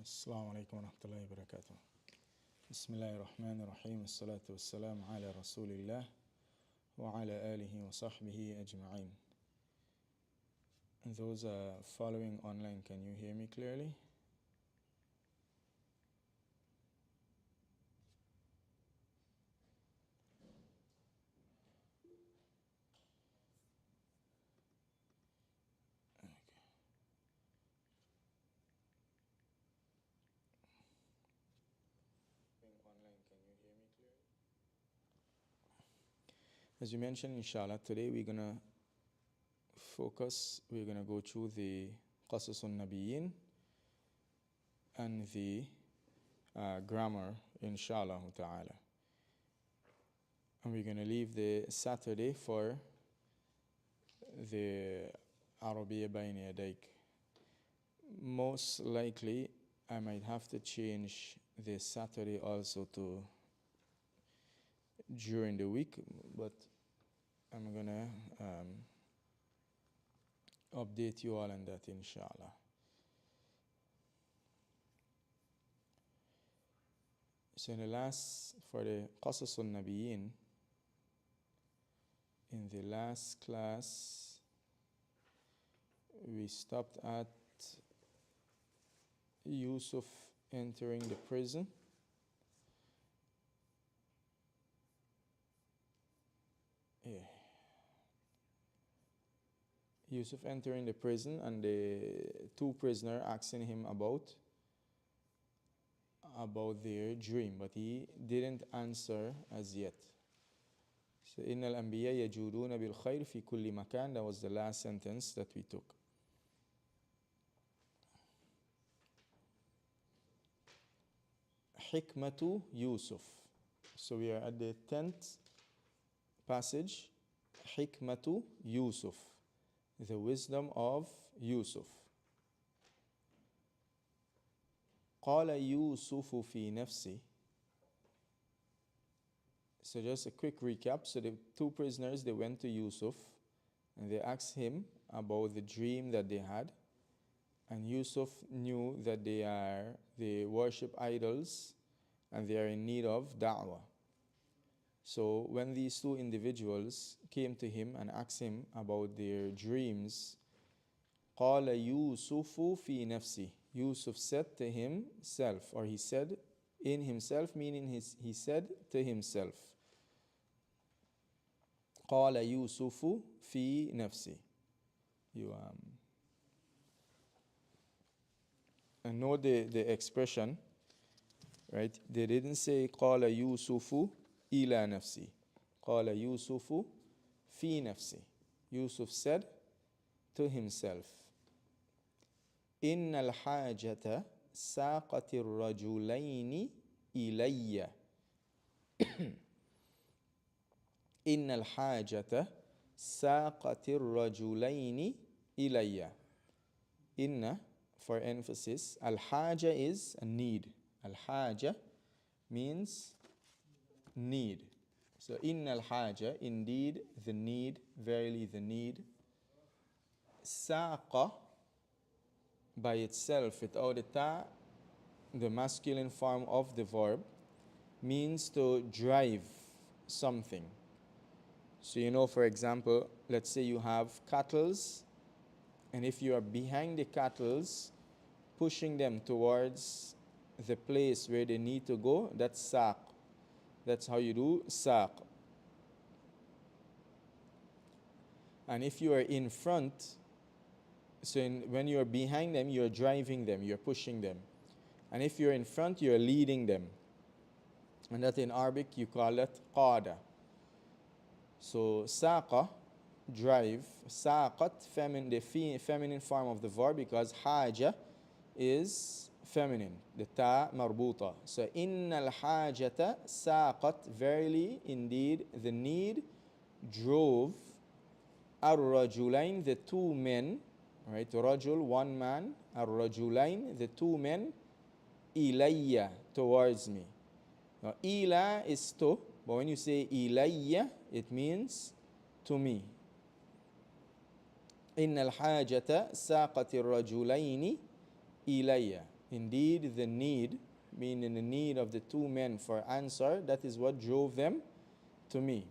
السلام عليكم ورحمة الله وبركاته. بسم الله الرحمن الرحيم. الصلاة والسلام على رسول الله وعلى آله وصحبه أجمعين. Those following online, can you hear me clearly? As you mentioned, inshallah, today we're going to go through the Qasasun Nabiyyin and the grammar, inshallah ta'ala. And we're going to leave the Saturday for the Arabiya Bayna Yadayk. Most likely, I might have to change the Saturday also to during the week, but I'm going to update you all on that, inshallah. So for the Qasasun Nabiyyin, in the last class, we stopped at Yusuf entering the prison. Yusuf entering the prison and the two prisoners asking him about their dream, but he didn't answer as yet. So, إِنَّ الْأَنْبِيَاءَ يَجُودُونَ بِالْخَيْرِ فِي كُلِّ مَكَانٍ. That was the last sentence that we took. Hikmatu Yusuf. So we are at the 10th passage. Hikmatu Yusuf. The wisdom of Yusuf. قال يوسف في نفسه. So just a quick recap. So the two prisoners, they went to Yusuf and they asked him about the dream that they had. And Yusuf knew that they worship idols and they are in need of da'wah. So when these two individuals came to him and asked him about their dreams, قال يوسف في نفسه. Yusuf said to himself, or he said in himself, meaning he said to himself. قال يوسف في نفسه. You and know the expression, right? They didn't say قال يوسف إلى نفسه. قال يوسف في نفسه. Yusuf said to himself, إن الحاجة ساقت الرجلين إلي. إن الحاجة ساقت الرجلين إلي. إن, for emphasis, al-haja is a need. Al-haja means need. So, inna al-haja, indeed, the need, verily the need. Saqa, by itself, without the ta, the masculine form of the verb, means to drive something. So, for example, let's say you have cattle, and if you are behind the cattle, pushing them towards the place where they need to go, that's saq. That's how you do saq. And if you are in front, so when you are behind them, you are driving them, you are pushing them. And if you're in front, you are leading them. And that in Arabic, you call it qada. So saqa, drive. Saqat, the feminine form of the verb, because haja is feminine, the ta marbuta. So innal hajata saqat, verily, indeed, the need drove ar-rajulain, the two men, right? Rajul, one man, ar-rajulain, the two men, ilayya, towards me. Now ila is to, but when you say ilayya, it means to me. Innal hajata saqat ar-rajulaini ilayya. Indeed, the need, meaning the need of the two men for answer, that is what drove them to me.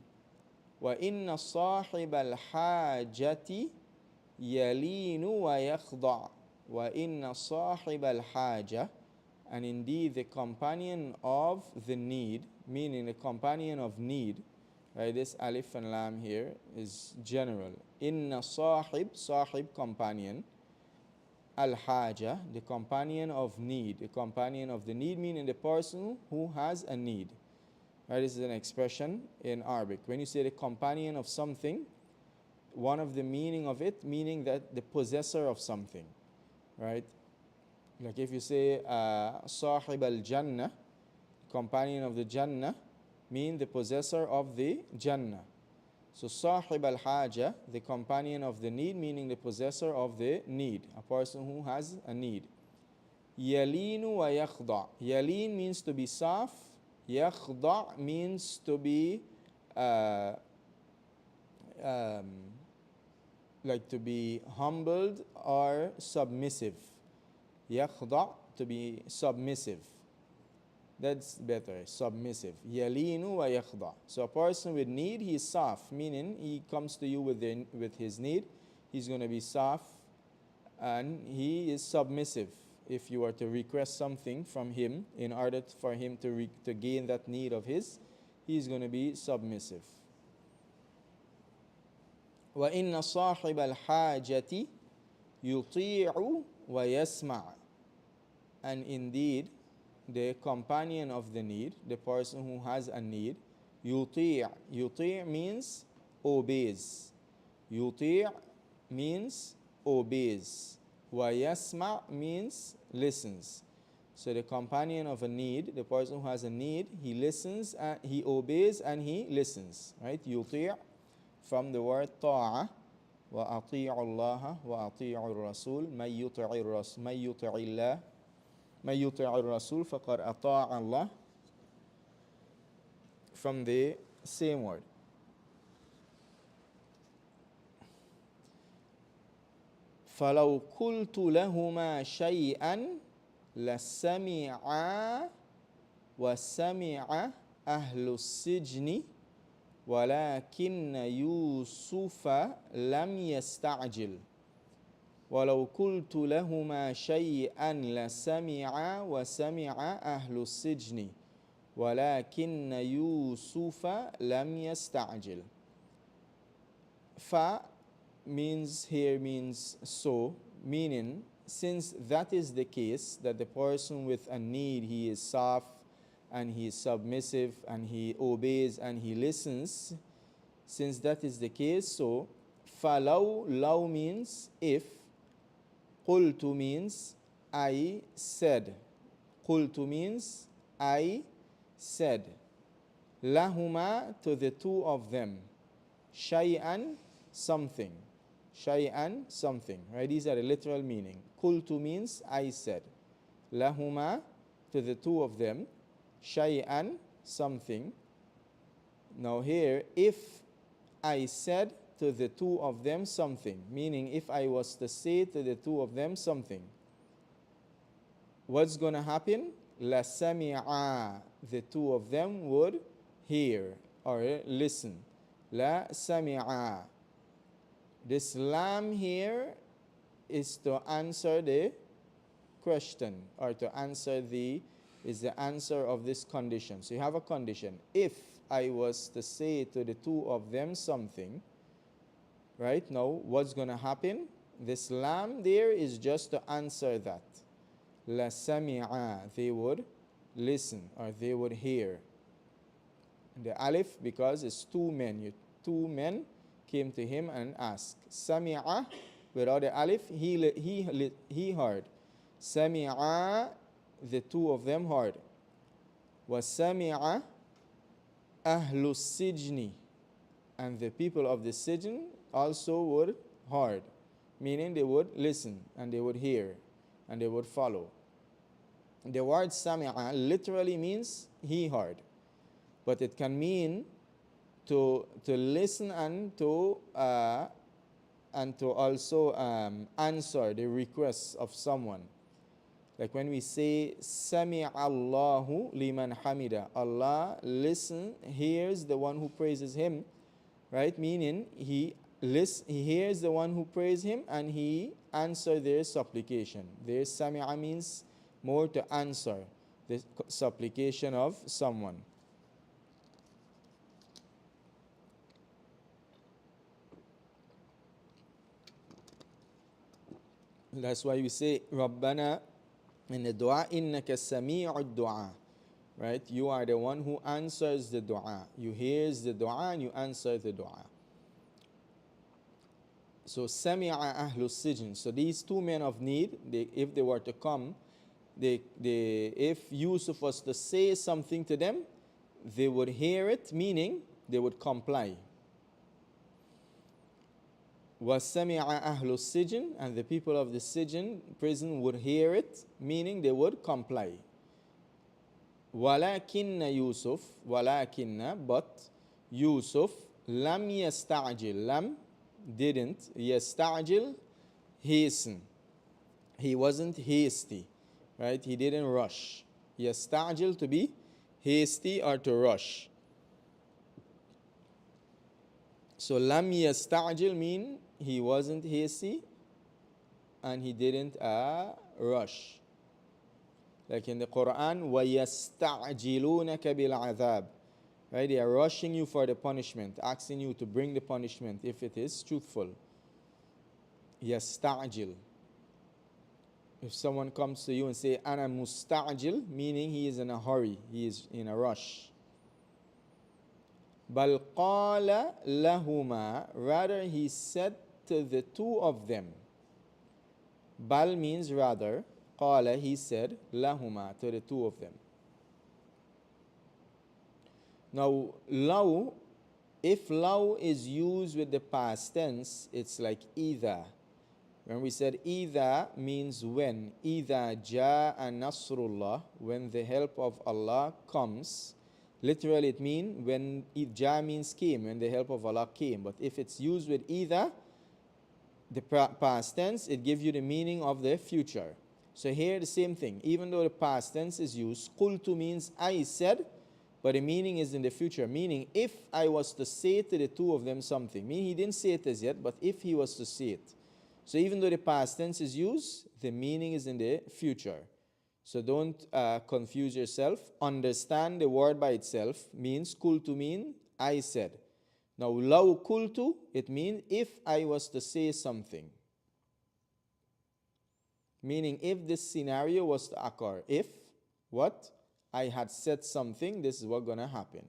وَإِنَّ صَاحِبَ الْحَاجَةِ يَلِينُ وَيَخْضَعُ وَإِنَّ صَاحِبَ الْحَاجَةِ, and indeed the companion of the need, meaning the companion of need, right? This alif and lam here is general. Inna sahib companion, al-haja, the companion of need, the companion of the need, meaning the person who has a need. Right? This is an expression in Arabic. When you say the companion of something, one of the meaning of it, meaning that the possessor of something, right? Like if you say sahib al-jannah, companion of the jannah, mean the possessor of the jannah. So sahib al-haja, the companion of the need, meaning the possessor of the need, a person who has a need. Yalinu wa yakhda. Yalin means to be soft. Yakhda means to be like to be humbled or submissive. Yakhda, to be submissive. That's better, submissive. Yalinu wa yakhda. So a person with need, he is soft, meaning he comes to you with his need. He's going to be soft and he is submissive. If you are to request something from him, in order for him to gain that need of his, he's going to be submissive. وَإِنَّ صَاحِبَ الْحَاجَةِ يُطِيعُ وَيَسْمَعُ. And indeed, the companion of the need, the person who has a need, yuti'. Yuti' means obeys. Yuti' means obeys. Wa yasma' means listens. So the companion of a need, the person who has a need, he listens, he obeys and he listens. Right? Yuti' from the word ta'a. وَأَطِيعُوا اللَّهَ وَأَطِيعُوا الرَّسُولَ مَن يُطِعِ اللَّهَ مَن يُطِعِ الرَّسُولَ فَقَدْ أَطَاعَ اللَّهَ, from the same word. فَلَوْ قُلْتُ لَهُمَا شَيْئًا لَسَمِعَا وَسَمِعَ أَهْلُ السِّجْنِ وَلَكِنَّ يُوسُفَ لَمْ يَسْتَعْجِلْ. وَلَوْ قُلْتُ لَهُمَا شَيْئًا لَسَمِعَا وَسَمِعَ أَهْلُ السِّجْنِ وَلَكِنَّ يُوسُفَ لَمْ يَسْتَعْجِلْ. Fa means here means so, meaning since that is the case, that the person with a need, he is soft and he is submissive and he obeys and he listens, since that is the case, so فَلَوْ, law means if, قُلْتُ means I said, قُلْتُ means I said, لَهُمَا, to the two of them, شَيْئًا, something, shay'an, something, right? These are the literal meaning. Qultu means I said. Lahuma, to the two of them, shay'an, something. Now here, if I said to the two of them something, meaning if I was to say to the two of them something, what's going to happen? La sami'a, the two of them would hear or listen. La sami'a. This lam here is to answer the question, or to answer is the answer of this condition. So you have a condition. If I was to say to the two of them something, right? Now, what's going to happen? This lam there is just to answer that. La sami'a, they would listen or they would hear. The alif, because it's two men. Two men came to him and asked. Sami'a, without the alif, he heard. Sami'a, the two of them heard. Wa sami'a ahlu sijni, and the people of the sijn also would heard, meaning they would listen and they would hear and they would follow. The word sami'a literally means he heard, but it can mean to listen and to also answer the requests of someone. Like when we say Sami'a Allahu liman hamida, Allah hears the one who praises him, right? Meaning he hears the one who praises him and he answers their supplication. Their Sami'a means more to answer the supplication of someone. That's why we say Rabbana in the dua, innaka sami'ud dua. Right? You are the one who answers the dua. You hears the dua and you answer the dua. So sami'a ahlu sijn. So these two men of need, if they were to come, if Yusuf was to say something to them, they would hear it, meaning they would comply. وَسَمِعَ أَهْلُ السِّجْنِ, and the people of the Sijn, prison, would hear it, meaning they would comply. وَلَكِنَّ يُوسُف, but Yusuf, لَمْ يَسْتَعْجِلْ, lam, didn't, يَسْتَعْجِلْ, hasten. He wasn't hasty, right? He didn't rush. يَسْتَعْجِلْ, to be hasty or to rush. So lam yasta'jil mean he wasn't hasty and he didn't rush. Like in the Quran, وَيَسْتَعْجِلُونَكَ بِالْعَذَابِ, right? They are rushing you for the punishment, asking you to bring the punishment if it is truthful. Yasta'jil. If someone comes to you and say, Ana musta'jil, meaning he is in a hurry, he is in a rush. Bal qala lahuma, rather he said to the two of them. Bal means rather, qala he said, lahuma, to the two of them. Now, law, if law is used with the past tense, it's like either. When we said either means when, either ja'a nasrullah, when the help of Allah comes. Literally it means when ja means came, when the help of Allah came. But if it's used with either, the past tense, it gives you the meaning of the future. So here the same thing. Even though the past tense is used, qultu means I said, but the meaning is in the future. Meaning if I was to say to the two of them something, meaning he didn't say it as yet, but if he was to say it. So even though the past tense is used, the meaning is in the future. So don't confuse yourself. Understand the word by itself means kultu mean I said. Now law kultu, it means if I was to say something. Meaning if this scenario was to occur, if what? I had said something, this is what's gonna happen.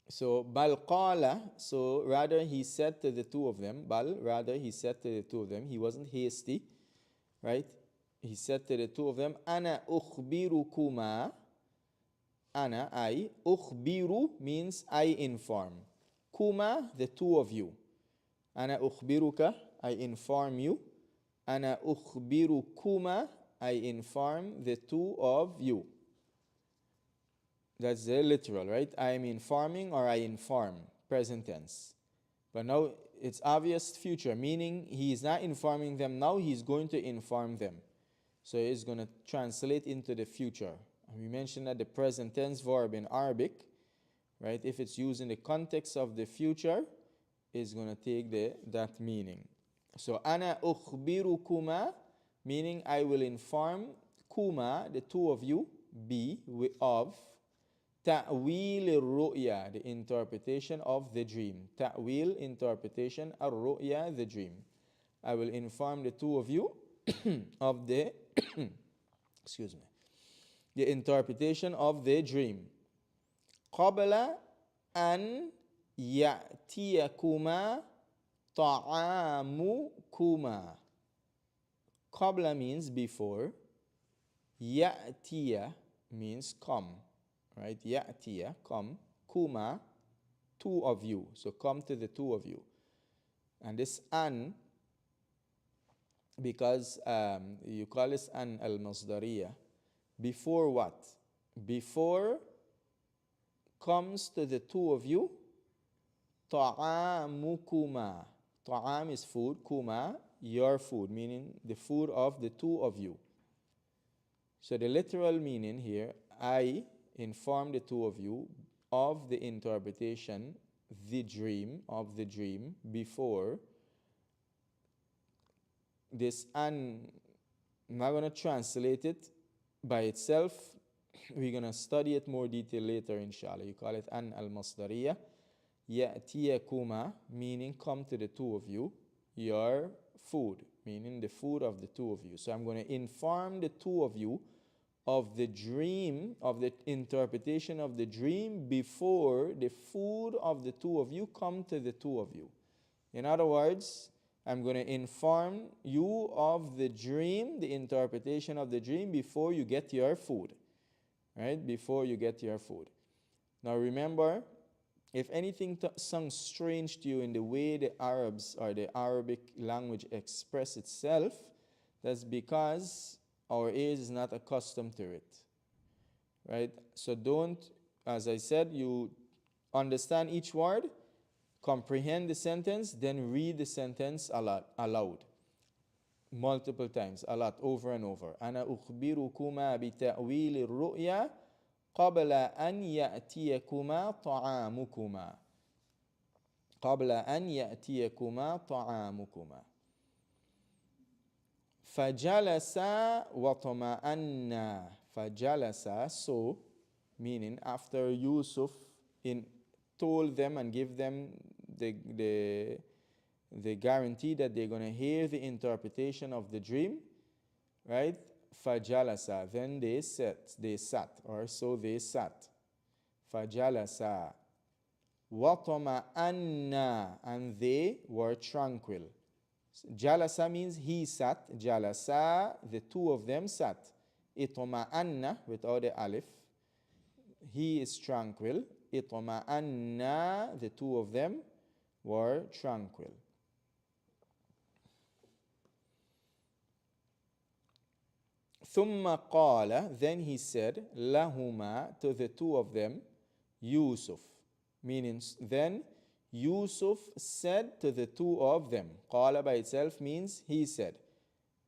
So bal qala, so rather he said to the two of them, bal, rather he said to the two of them, he wasn't hasty. Right? He said to the two of them, Ana ukhbirukuma. Ana, I. Ukhbiru means I inform. Kuma, the two of you. Ana ukhbiruka, I inform you. Ana ukhbirukuma, I inform the two of you. That's the literal, right? I am informing or I inform, present tense. But now it's obvious future, meaning he is not informing them now, he's going to inform them. So it's going to translate into the future. And we mentioned that the present tense verb in Arabic, right, if it's used in the context of the future, is going to take that meaning. So ana ukhbirukuma, meaning I will inform kuma, the two of you, be of ta'wil al-ru'ya, the interpretation of the dream. Ta'wil, interpretation, al-ru'ya, the dream. I will inform the two of you of the excuse me, the interpretation of the dream. قبل أن يأتيكما طعامكما. قبل means before. يأتي means come. Right? Ya'tiya, come. Kuma, two of you. So come to the two of you. And this an, because you call this an al-masdariya. Before what? Before comes to the two of you, ta'amukuma. Ta'am is food, kuma, your food, meaning the food of the two of you. So the literal meaning here, I inform the two of you of the interpretation, of the dream before this. And I'm not going to translate it by itself. We're going to study it more detail later, inshallah. You call it an al-masdariya. Ya'tiyakuma, meaning come to the two of you. Your food, meaning the food of the two of you. So I'm going to inform the two of you of the dream, of the interpretation of the dream before the food of the two of you come to the two of you. In other words, I'm going to inform you of the dream, the interpretation of the dream before you get your food. Right? Before you get your food. Now remember, if anything sounds strange to you in the way the Arabs or the Arabic language express itself, that's because our ears is not accustomed to it. Right? So don't, as I said, you understand each word, comprehend the sentence, then read the sentence aloud. Multiple times, a lot, over and over. أنا أخبركما بتأويل الرؤيا قبل أن يأتيكما طعامكما. قبل أن يأتيكما طعامكما. فجلس وطمأنا. فجلس, so, meaning after Yusuf told them and gave them the guarantee that they're going to hear the interpretation of the dream, right? Fajalasa, then they sat, or so they sat. Fajalasa. Watama anna, and they were tranquil. Jalasa means he sat. Jalasa, the two of them sat. Itoma anna, without the alif. He is tranquil. Itoma anna, the two of them were tranquil. ثم قال, then he said, lahuma, to the two of them, Yusuf. Meaning, then Yusuf said to the two of them. Qala by itself means he said.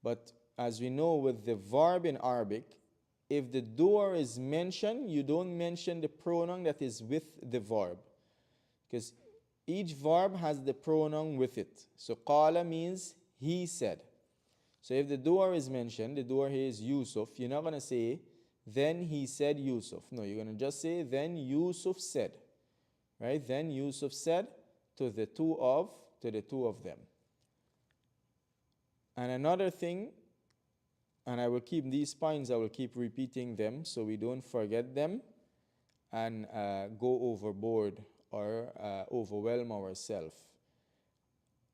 But as we know with the verb in Arabic, if the doer is mentioned, you don't mention the pronoun that is with the verb. Because each verb has the pronoun with it. So qala means he said. So if the doer is mentioned, the doer here is Yusuf, you're not going to say, then he said Yusuf. No, you're going to just say, then Yusuf said. Right? Then Yusuf said to the two of them. And another thing, and I will keep these points, I will keep repeating them so we don't forget them and go overboard or overwhelm ourselves.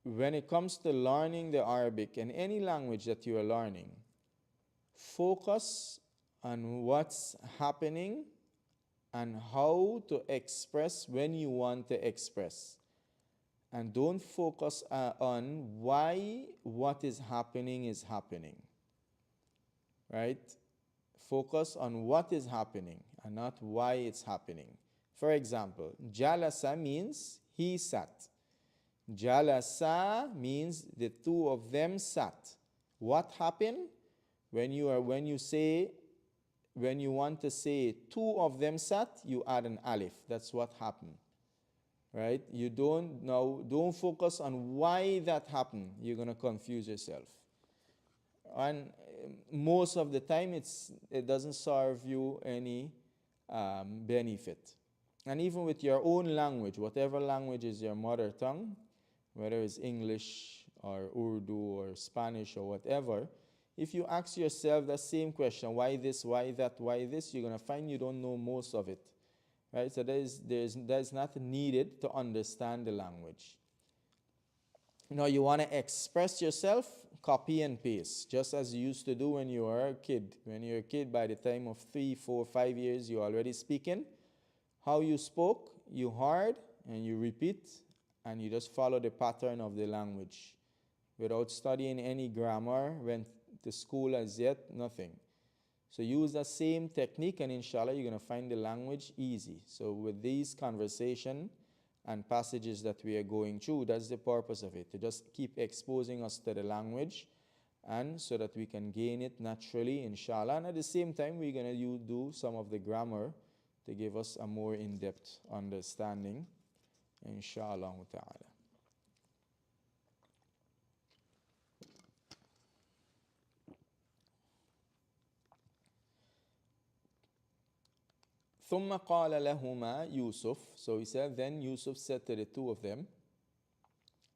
When it comes to learning the Arabic and any language that you are learning, focus on what's happening and how to express when you want to express. And don't focus on why what is happening is happening. Right? Focus on what is happening and not why it's happening. For example, jalasa means he sat. Jalasa means the two of them sat. What happened? When you want to say two of them sat, you add an alif. That's what happened. Right? You don't focus on why that happened. You're going to confuse yourself. And most of the time it doesn't serve you any benefit. And even with your own language, whatever language is your mother tongue, whether it's English or Urdu or Spanish or whatever, if you ask yourself that same question, why this, why that, why this, you're going to find you don't know most of it. Right? So there's nothing needed to understand the language. Now you want to express yourself, copy and paste, just as you used to do when you were a kid. When you're a kid, by the time of 3, 4, 5 years, you're already speaking. How you spoke, you heard, and you repeat, and you just follow the pattern of the language. Without studying any grammar, went to school as yet, nothing. So use that same technique, and inshallah, you're going to find the language easy. So with these conversation, and passages that we are going through. That's the purpose of it, to just keep exposing us to the language, and so that we can gain it naturally, inshallah. And at the same time, we're going to do some of the grammar to give us a more in-depth understanding, inshallah ta'ala. ثم قال لهما يوسف, so he said, then Yusuf said to the two of them,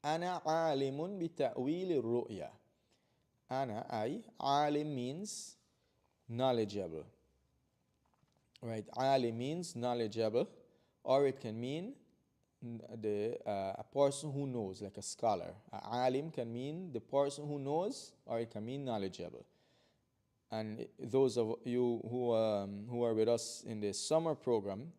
أنا عالم بتأويل الرؤيا. أنا, I, عالم means knowledgeable. Right, alim means knowledgeable, or it can mean a person who knows, like a scholar. Alim can mean the person who knows, or it can mean knowledgeable. And those of you who are with us in the summer program,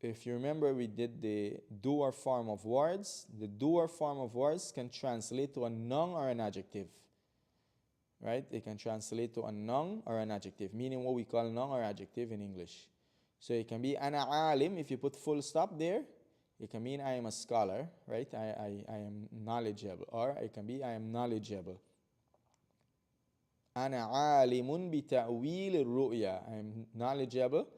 if you remember, we did the doer form of words. The doer form of words can translate to a noun or an adjective. Right? It can translate to a noun or an adjective, meaning what we call noun or adjective in English. So it can be ana alim, if you put full stop there. It can mean I am a scholar, right? I am knowledgeable. Or it can be I am knowledgeable. Ana alimun bi ta'wil al-ru'ya. I am knowledgeable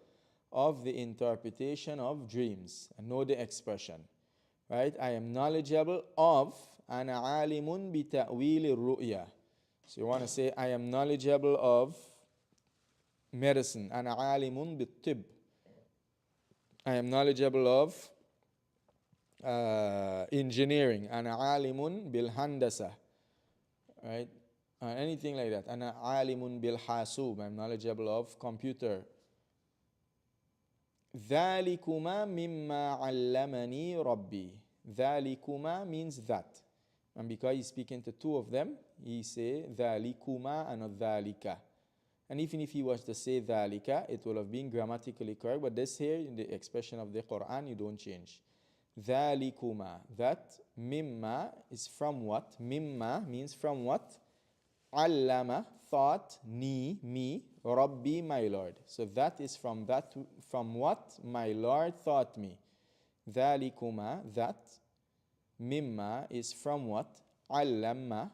of the interpretation of dreams. I know the expression. Right? I am knowledgeable of ana alimun bi ta'wil al-ru'ya. So you want to say, I am knowledgeable of medicine. أنا عالم بالطب. I am knowledgeable of engineering. أنا عالم بالهندسة. Right? Anything like that. أنا عالم بالحاسوب. I am knowledgeable of computer. ذلكما مما علمني ربي. ذلكما means that. And because he's speaking to two of them, he say ذَلِكُمَا and ذَلِكَ. And even if he was to say ذَلِكَ, it will have been grammatically correct. But this here, in the expression of the Quran, you don't change. ذَلِكُمَا. That mimma is from what? Mimma means from what? Allama, thought, ni, me, Rabbi, my Lord. So that is from what my Lord taught me. ذَلِكُمَا, that. Mimma is from what? Allamma,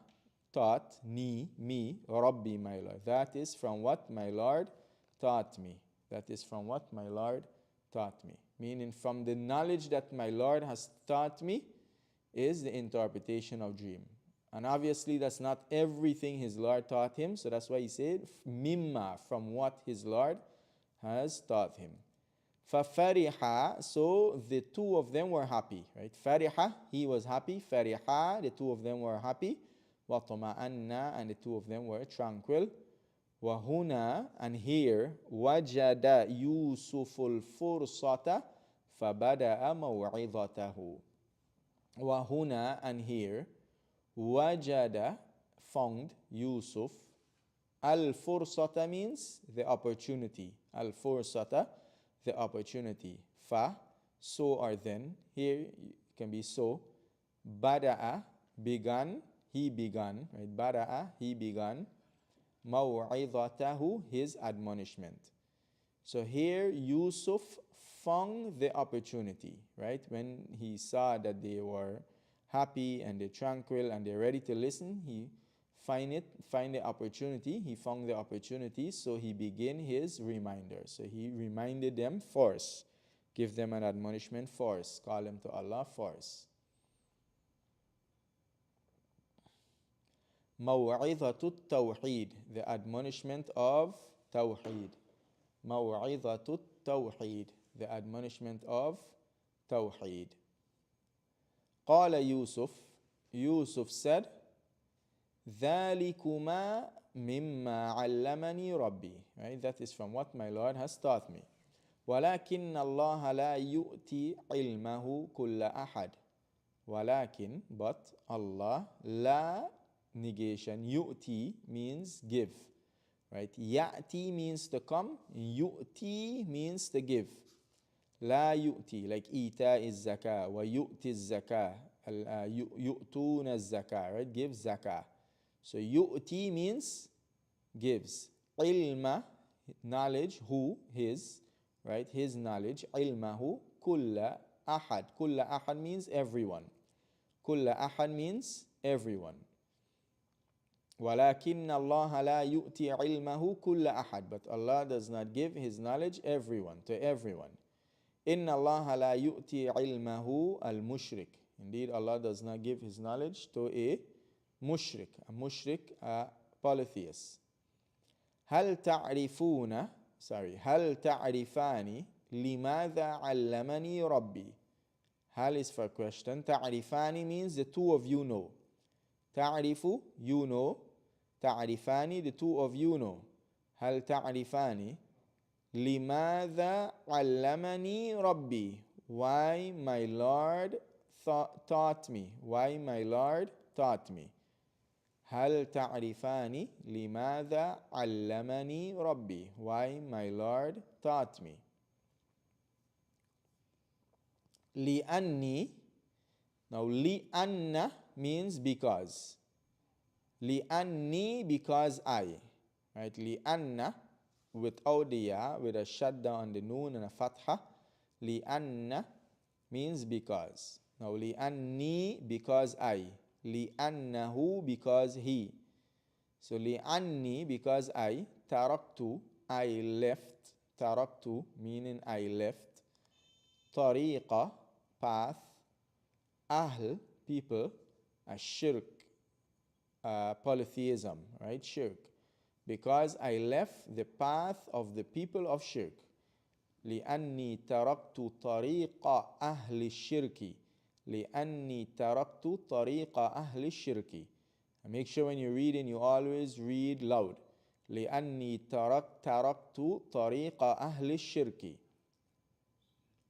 taught, ni, me, Rabbi, my Lord. That is from what my Lord taught me. That is from what my Lord taught me. Meaning from the knowledge that my Lord has taught me is the interpretation of dream. And obviously that's not everything his Lord taught him. So that's why he said, mimma, from what his Lord has taught him. فَفَرِحَ, so the two of them were happy, right? فَرِحَ, he was happy. فَرِحَ, the two of them were happy. وَطْمَأَنَّ, and the two of them were tranquil. وَهُنَا, and here, وَجَدَ يُوسُفُ الْفُرْصَةَ فَبَدَأَ مَوْعِظَتَهُ. وَهُنَا, and here, وَجَدَ, found, Yusuf. Al-fursata means the opportunity. Al-fursata, the opportunity. Fa, so or then. Here it can be so. Bada'a, began, he began. Right? Bada'a, he began. Maw'idhatahu, his admonishment. So here Yusuf found the opportunity. Right? When he saw that they were happy and they're tranquil and they're ready to listen, he find the opportunity. He found the opportunity, so he began his reminder. So he reminded them first, give them an admonishment first, call them to Allah first. Maw'idhatut tawheed, the admonishment of tawheed. Maw'idhatut tawheed, the admonishment of tawheed. Qala Yusuf, Yusuf said, ذَلِكُمَا مِمَّا عَلَّمَنِي رَبِّي. Right? That is from what my Lord has taught me. وَلَكِنَّ اللَّهَ لَا يُؤْتِي عِلْمَهُ كُلَّ أَحَدٍ. وَلَكِن, but Allah, la, negation, yu'ti means give. Right? Ya'ti means to come, yu'ti means to give. La yu'ti, like ita is zakah, wa yu'ti is zakah, yu'tuna is zakah, right? Give zakah. So yu'ti means gives. Ilma, knowledge, who, his, right? His knowledge. Ilmahu, kulla ahad. Kulla ahad means everyone. Kulla ahad means everyone. وَلَكِنَّ اللَّهَ لَا يُؤْتِي عِلْمَهُ كُلَّ أَحَدٍ. But Allah does not give His knowledge to everyone. إِنَّ اللَّهَ لَا يُؤْتِي عِلْمَهُ الْمُشْرِكِ. Indeed, Allah does not give His knowledge to a mushrik, a polytheist. هل تعرفان لماذا علمني ربي. Hal is for question. تعرفان means the two of you know. تعرف, you know. تعرفان, the two of you know. هل تعرفان لماذا علمني ربي. Why my Lord taught me. Why my Lord taught me. هل تعرفان لماذا علمني ربي. Why my Lord taught me. لأني. Now لأن means because. لأني, because I. Right? لأن without the ya, with a shadda on the noon and a fatha. لأن means because. Now لأني, because I. لأنه, because he. So لأني, because I. تركت, I left. تركت meaning I left. طريقة, path. أهل, people. الشرك, polytheism, right? Shirk. Because I left the path of the people of shirk. لأني تركت طريق أهل الشرك. لأني تركت طريق أهل الشرك. And make sure when you're reading, you always read loud. لأني تركت طريق أهل الشرك.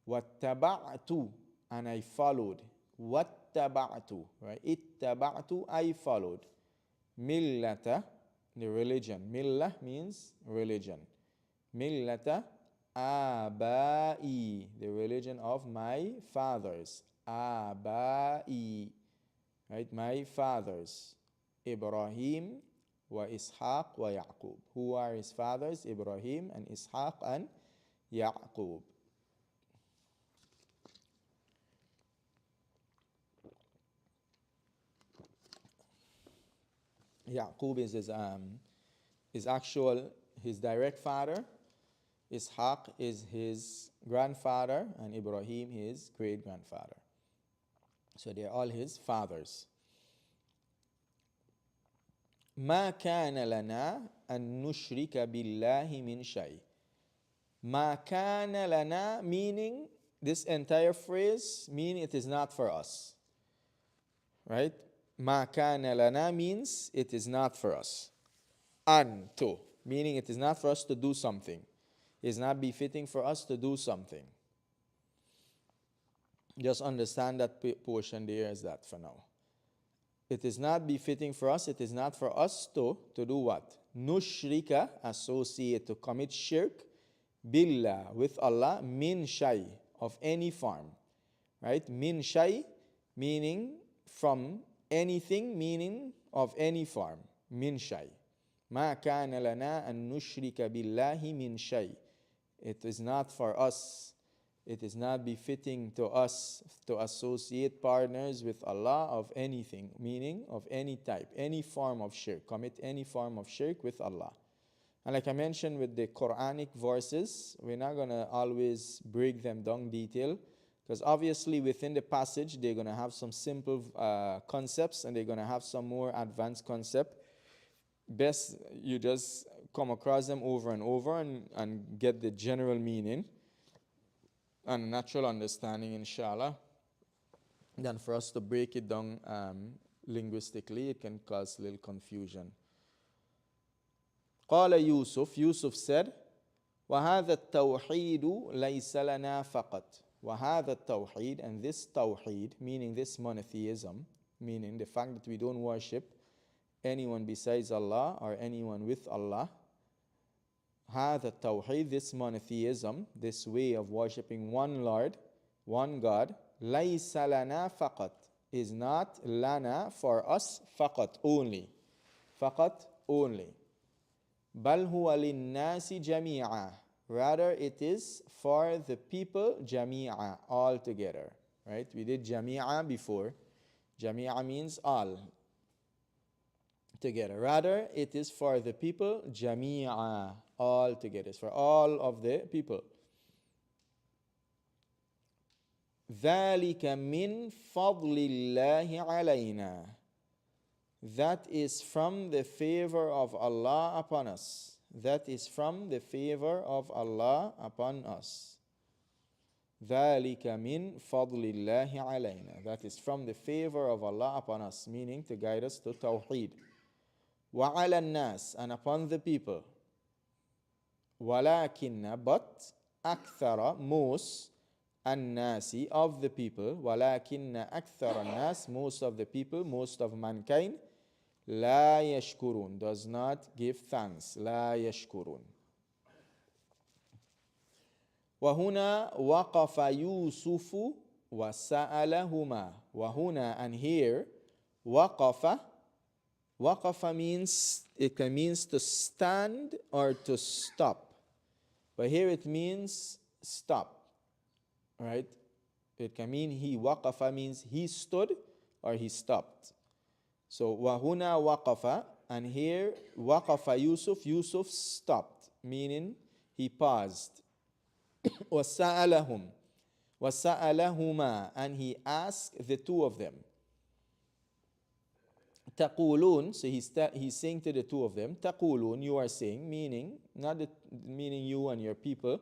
واتبعت, and I followed. واتبعت, right? اتبعت, I followed. ملة, the religion. Millah means religion. Millata abai, the religion of my fathers. Abai, right? My fathers. Ibrahim wa Ishaq wa Yaqub. Who are his fathers? Ibrahim and Ishaq and Yaqub. Yaqub is his direct father. Ishaq is his grandfather, and Ibrahim his great grandfather. So they're all his fathers. ما كان لنا أن نشرك بالله من شيء. ما كان لنا, meaning this entire phrase means it is not for us. Right? ما كان لنا means it is not for us. An to, meaning it is not for us to do something. It is not befitting for us to do something. Just understand that portion there as that for now. It is not befitting for us, it is not for us to do what? Nushrika, associate, to commit shirk, billah, with Allah, min shay, of any form. Right? Min shay, meaning from anything, meaning of any form. Min shay. Ma kana lana an nushrika billahi min shay. It is not for us, it is not befitting to us to associate partners with Allah of anything, meaning of any type, any form of shirk, commit any form of shirk with Allah. And like I mentioned with the Quranic verses, we're not going to always break them down detail, because obviously within the passage they're going to have some simple concepts and they're going to have some more advanced concept. Best you just come across them over and over and get the general meaning and natural understanding, inshallah. Then for us to break it down linguistically, it can cause a little confusion. قال Yusuf said, وهذا التوحيد ليس لنا فقط. وهذا التوحيد, and this tawheed, meaning this monotheism, meaning the fact that we don't worship anyone besides Allah or anyone with Allah. هذا التوحيد, this monotheism, this way of worshipping one Lord, one God, ليس لنا فقط, is not lana, for us, فقط, only. فقط, only. بل هو للناس جميعا, Rather, it is for the people jami'a, all together. Right? We did jami'a before. Jami'a means all together. Rather, it is for the people jami'a, all together. It's for all of the people. ذَلِكَ مِنْ فَضْلِ اللَّهِ عَلَيْنَا. That is from the favor of Allah upon us. That is from the favor of Allah upon us. ذَلِكَ مِنْ فَضْلِ اللَّهِ عَلَيْنَا. That is from the favor of Allah upon us, meaning to guide us to Tawheed. وَعَلَى النَّاسِ, and upon the people. وَلَكِنَّ, but أَكْثَرَ, most, النَّاسِ, of the people. وَلَكِنَّ أَكْثَرَ النَّاسِ, most of the people, most of mankind. لا يشكرون, does not give thanks. لا يشكرون. وهنا وقف يوسف وسألهما. وهنا, and here, وقف. وقف means, it means to stand or to stop. But here it means stop. Right? It can mean he. Waqafa means he stood or he stopped. So wahuna waqafa, and here waqafa Yusuf. Yusuf stopped, meaning he paused. Wasa'alahum, wasa'alahuma, and he asked the two of them. Taqulun, so he's saying to the two of them, Taqulun, you are saying, meaning not the, meaning you and your people.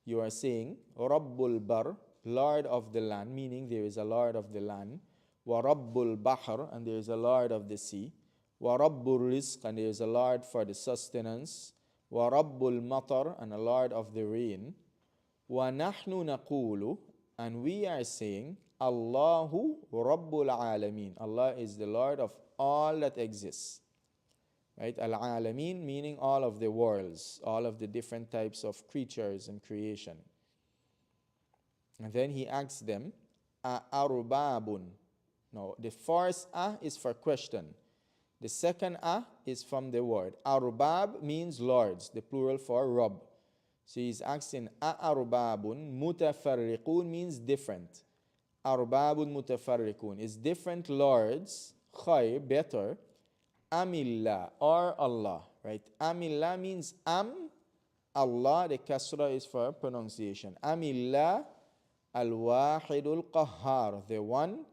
You are saying, Rabbul Bar, Lord of the land, meaning there is a Lord of the land. Wa Rabbul Bahr, and there is a Lord of the sea. Wa Rabbul Rizq, and there is a Lord for the sustenance. Wa Rabbul Matar, and a Lord of the rain. Wa Nahnu Naqulu, and we are saying, Allahu Rabbul Alameen. Allah is the Lord of all that exists. Right? Al-Alameen meaning all of the worlds, all of the different types of creatures and creation. And then he asks them, Arbabun. No, the first is for question. The second is from the word. Arbab means lords, the plural for Rabb. So he's asking, Arbabun mutafarriqun means different. Arbabun mutafarriqun is different lords, khayr, better. Amillah, or Allah, right? Amillah means Allah, the kasra is for pronunciation. Amillah al-wahidul qahhar, the one,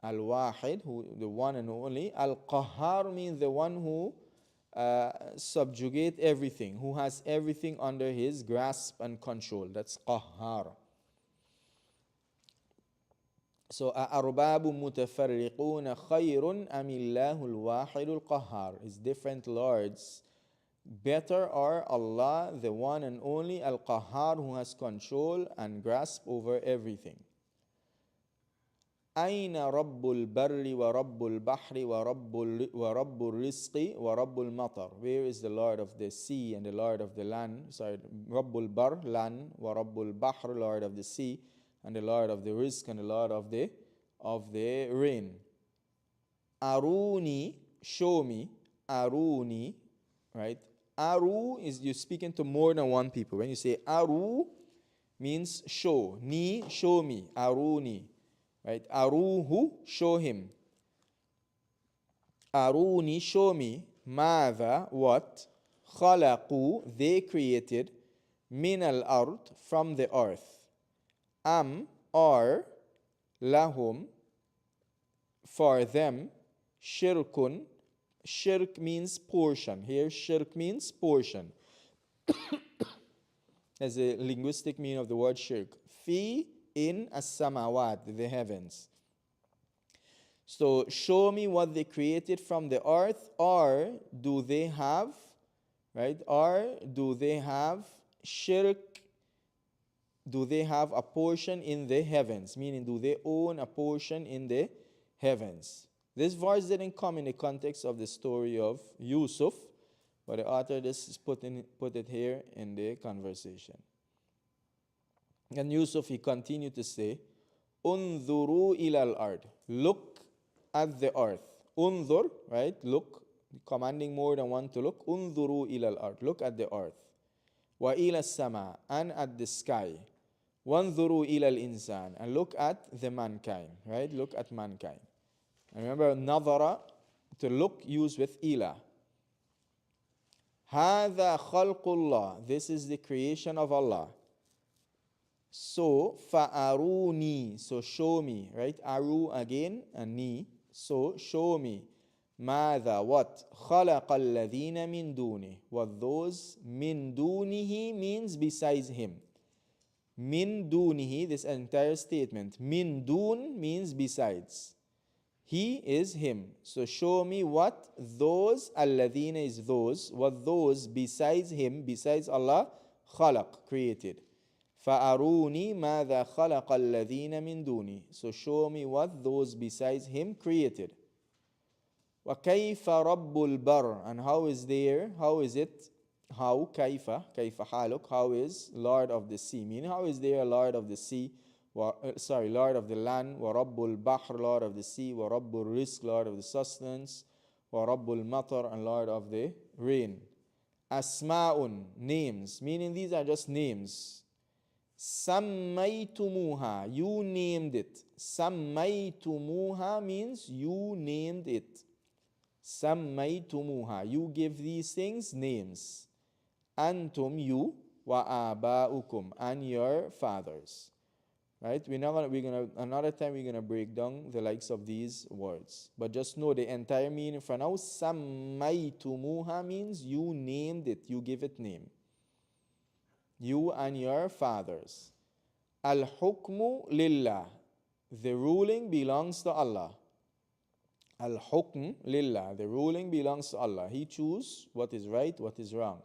al-wahid, who, the one and only. Al-qahhar means the one who subjugate everything, who has everything under his grasp and control. That's qahhar. So, أَأَرْبَابٌ مُتَفَرِّقُونَ خَيْرٌ أَمِ اللَّهُ الْوَاحِدُ الْقَهَّارُ, is different lords better, or Allah, the one and only Al-Qahhar, who has control and grasp over everything. أَيْنَ رَبُّ الْبَرِّ وَرَبُّ الْبَحْرِ وَرَبُّ الرِّزْقِ وَرَبُّ الْمَطَرِ. Where is the Lord of the sea and the Lord of the land? Sorry, رَبُّ الْبَرِّ, land, وَرَبُّ الْبَحْرِ, Lord of the sea, and the Lord of the rizq, and the Lord of the rain. Aruni, show me. Aruni, right? Aru is you speaking to more than one people. When you say aru, means show. Ni, show me. Aruni, right? Aruhu, show him. Aruni, show me. Mada, what? Khalaqu, they created. Min al-ard, from the earth. Or lahum, for them, shirkun. Shirk means portion. Here, shirk means portion. As a linguistic meaning of the word shirk. Fi, in, as-samawat, the heavens. So, show me what they created from the earth, or do they have, right? Or do they have shirk? Do they have a portion in the heavens? Meaning, do they own a portion in the heavens? This verse didn't come in the context of the story of Yusuf, but the author just put it here in the conversation. And Yusuf, he continued to say, Unzuru ilal ard. Look at the earth. Unzur, right? Look, commanding more than one to look. Unzuru ilal ard. Look at the earth. وإلى السماء, and at the sky. وانظروا إلى الإنسان, and look at the mankind, right? Look at mankind. And remember, نظر, to look, used with إلى. هذا خلق الله, this is the creation of Allah. So, فَأَرُونِي, so show me, right? Aru again, and ni, so show me. ماذا, what? خَلَقَ الَّذِينَ مِن دُونِهِ, what those min dunihi means besides him. Min dunihi, this entire statement. Min dun means besides. He is him. So show me what those, alladhina is those, what those besides him, besides Allah, khalaq, created. فَأَرُونِي مَاذَا خَلَقَ الَّذِينَ مِن دُونِهِ, so show me what those besides him created. وَكَيْفَ رَبُّ الْبَرِّ, and how is it, how, كَيْفَ حَالُك, how is Lord of the sea, meaning how is there a Lord of the sea, Lord of the land, وَرَبُّ الْبَحْرِ, Lord of the sea, وَرَبُّ الرِّزْقِ, Lord of the sustenance, وَرَبُّ الْمَطَرِ, and Lord of the rain. Asma'un, names, meaning these are just names. Sammaytumuha, you named it. Sammaytumuha means you named it. Sammaytumuha, you give these things names. Antum, you, wa aba'ukum, and your fathers. Right? Another time we're gonna break down the likes of these words. But just know the entire meaning for now. Sammaytumuha means you named it, you give it name. You and your fathers. Al-hukmu lillah, the ruling belongs to Allah. Al-hukm lillah, the ruling belongs to Allah. He chooses what is right, what is wrong.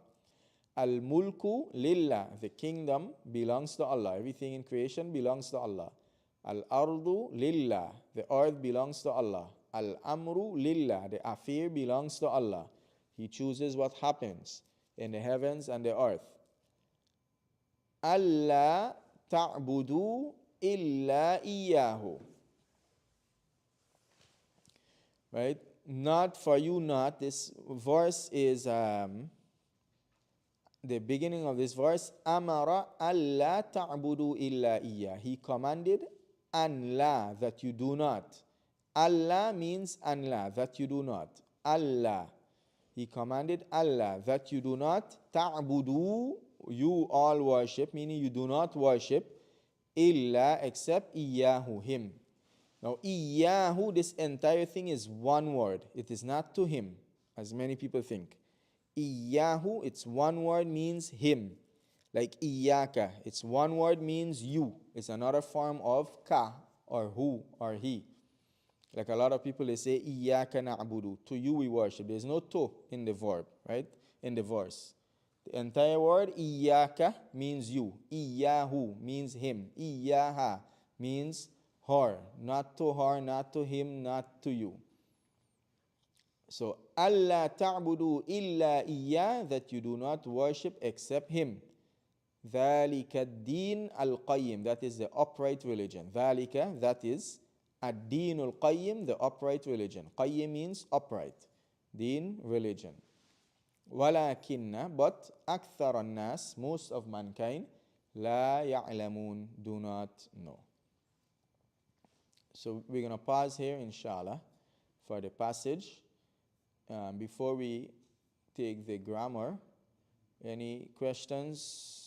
Al-mulku lillah, the kingdom belongs to Allah. Everything in creation belongs to Allah. Al-ardu lillah, the earth belongs to Allah. Al-amru lillah, the affair belongs to Allah. He chooses what happens in the heavens and the earth. Allah ta'budu illa iyyahu. Right? Not for you, not. This verse is the beginning of this verse. Amara Allah ta'budu illa iyyah. He commanded an la, that you do not. Allah means an la, that you do not. Allah. He commanded Allah, that you do not. Ta'budu, you all worship, meaning you do not worship, illa, except iyyahu, him. Now iyyahu, this entire thing is one word. It is not to him, as many people think. Iyyahu, it's one word, means him. Like iyyaka, it's one word, means you. It's another form of ka, or who, or he. Like a lot of people, they say iyyaka na'budu, to you we worship. There's no to in the verb, right? In the verse. The entire word iyyaka means you. Iyyahu means him. Iyyaha means her. Not to her, not to him, not to you. So Allah ta'budu illa iyyah, that you do not worship except him. ذَلِكَ الدِّينُ الْقَيِّمُ, that is the upright religion. ذَلِكَ, that is الدِّينُ الْقَيِّمُ, the upright religion. Qayyim means upright. Deen, religion. وَلَكِنَّ, but أَكْثَرَ النَّاسِ, most of mankind, لَا يَعْلَمُونَ, do not know. So we're going to pause here, inshallah, for the passage. Before we take the grammar, any questions?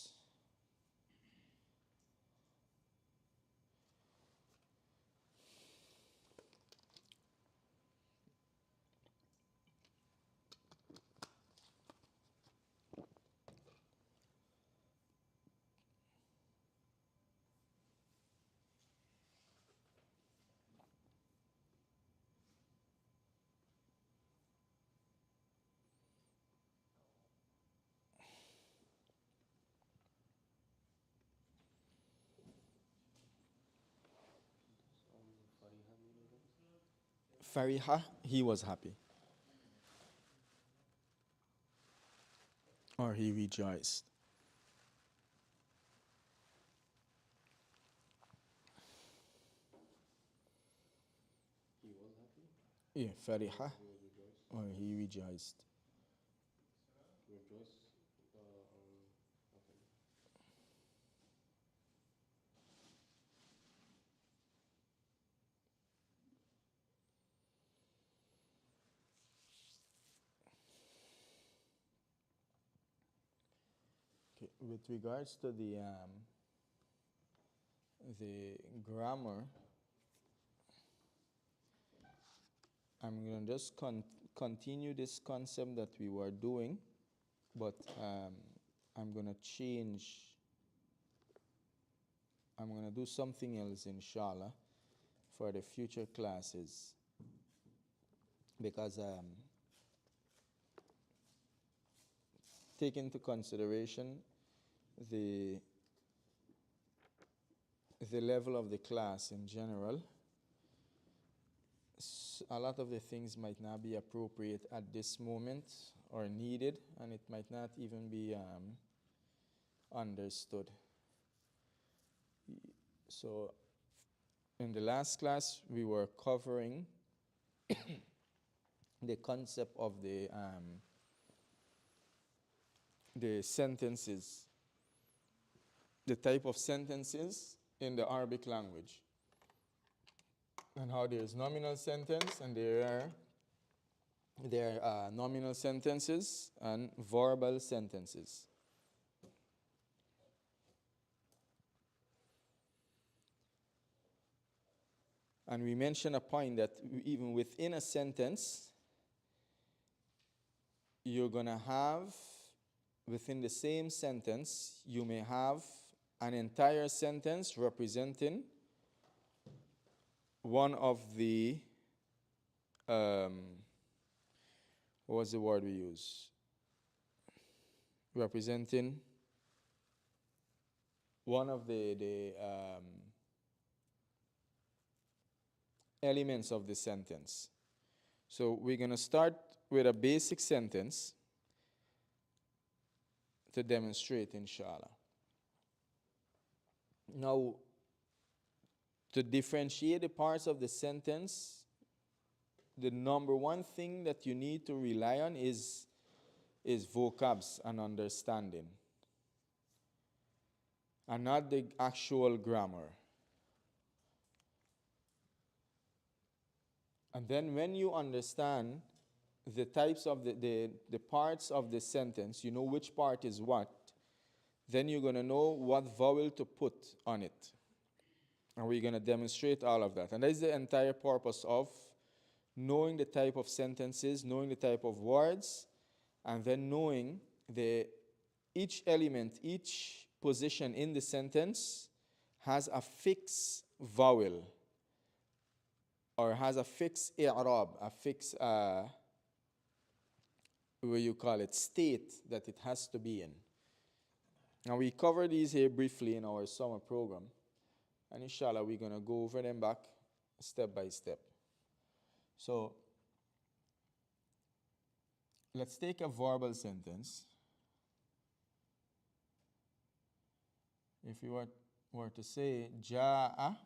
Fariha, he was happy. Or he rejoiced. He was happy? Yeah, Fariha, He was rejoiced. or he rejoiced. Rejoice. Okay. with regards to the grammar, I'm going to just continue this concept that we were doing, but I'm going to change. I'm going to do something else, inshallah, for the future classes, because take into consideration the level of the class in general. A lot of the things might not be appropriate at this moment or needed, and it might not even be understood. So in the last class, we were covering the concept of the sentences, the type of sentences in the Arabic language, and how there is nominal sentence, and there are nominal sentences and verbal sentences. And we mentioned a point that even within a sentence, you're going to have, within the same sentence, you may have an entire sentence representing one of the, what was the word we use? Representing one of the elements of the sentence. So we're going to start with a basic sentence to demonstrate, inshallah. Now, to differentiate the parts of the sentence, the number one thing that you need to rely on is vocabs and understanding, and not the actual grammar. And then when you understand the types of the parts of the sentence, you know which part is what, then you're going to know what vowel to put on it. And we're going to demonstrate all of that. And that is the entire purpose of knowing the type of sentences, knowing the type of words, and then knowing each element, each position in the sentence has a fixed vowel, or has a fixed i'rab, a fixed, state that it has to be in. Now we covered these here briefly in our summer program, and inshallah we're going to go over them back step by step. So let's take a verbal sentence. If you were to say ja'a,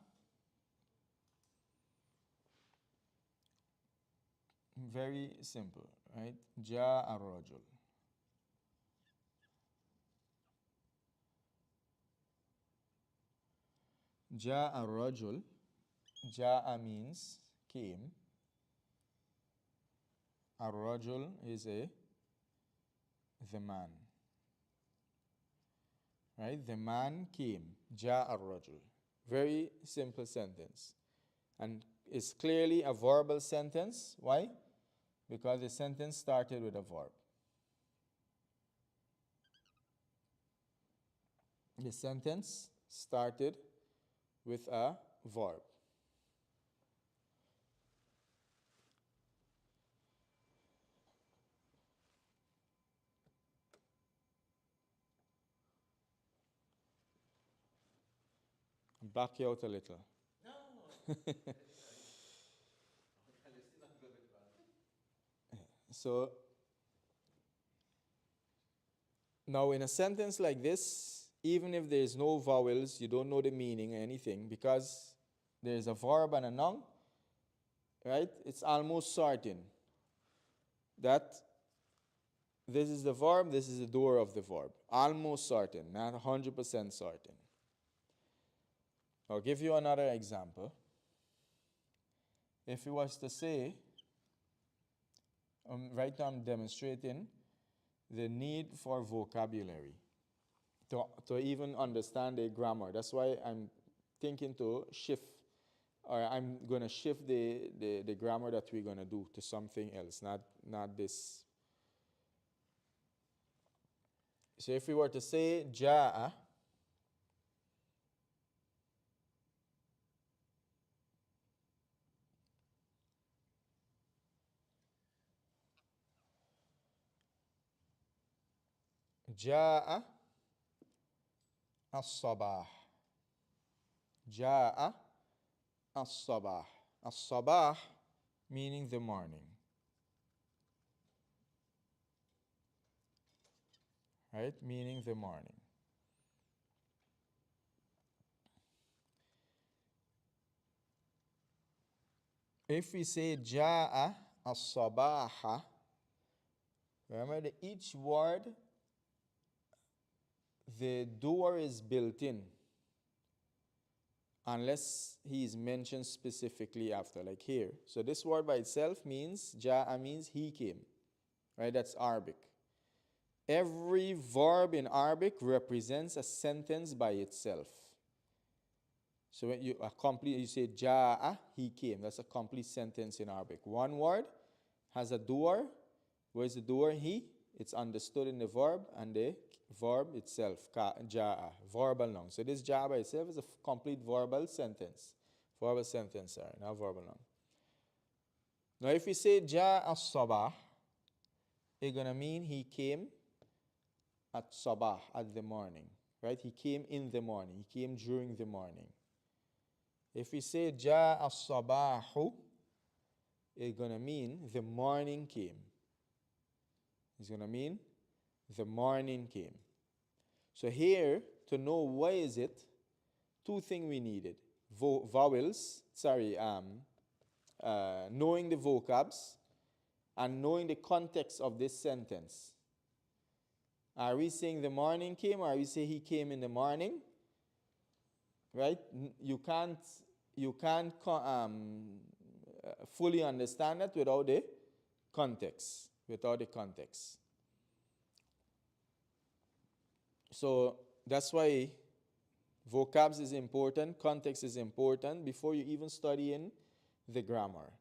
very simple, right? Ja'a rajul. Ja'a rajul. Ja'a means came. Ar-rajul is the man. Right? The man came. Ja'a ar-rajul. Very simple sentence. And it's clearly a verbal sentence. Why? Because the sentence started with a verb. The sentence started with a verb. Back you out a little. So, now in a sentence like this, even if there is no vowels, you don't know the meaning or anything, because there is a verb and a noun, right? It's almost certain that this is the verb, this is the doer of the verb. Almost certain, not 100% certain. I'll give you another example. If you was to say, right now I'm demonstrating the need for vocabulary. to even understand the grammar. That's why I'm thinking to shift, or I'm going to shift the grammar that we're going to do to something else, not this. So if we were to say ja'a, ja'a as-sabah. Ja'a as-sabah. As-sabah meaning the morning. Right? Meaning the morning. If we say ja'a as-sabaha, remember that each word, the doer is built in, unless he is mentioned specifically after, like here. So this word by itself means, ja'a means he came. Right? That's Arabic. Every verb in Arabic represents a sentence by itself. So when you say ja'a, he came. That's a complete sentence in Arabic. One word has a doer. Where's the doer? He. It's understood in the verb and the verb itself, ja'a, verbal noun. So this ja'a by itself is a complete verbal sentence. Verbal sentence, sorry, not verbal noun. Now if we say ja'a as-sabah, it's going to mean he came at sabah, at the morning. Right? He came in the morning. He came during the morning. If we say ja'a as-sabahu, it's going to mean the morning came. It's going to mean the morning came. So here, to know what is it, two things we needed. Knowing the vocabs and knowing the context of this sentence. Are we saying the morning came, or are we saying he came in the morning? Right? You can't fully understand that without the context. So that's why vocabs is important, context is important before you even study in the grammar.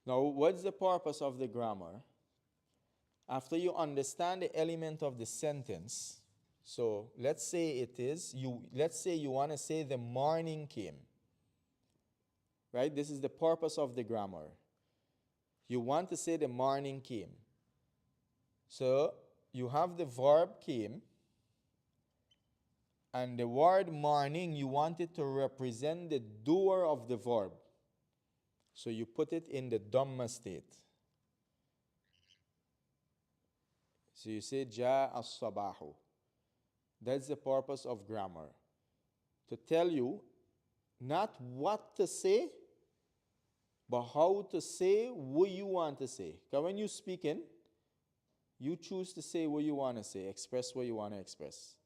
Now, what's the purpose of the grammar? After you understand the element of the sentence, so let's say you want to say the morning came. Right? This is the purpose of the grammar. You want to say the morning came. So you have the verb came, and the word morning, you want it to represent the doer of the verb. So you put it in the Dhamma state. So you say ja'a as-sabahu. That's the purpose of grammar. To tell you not what to say, but how to say what you want to say. Because when you're speaking, you choose to say what you want to say, express what you want to express.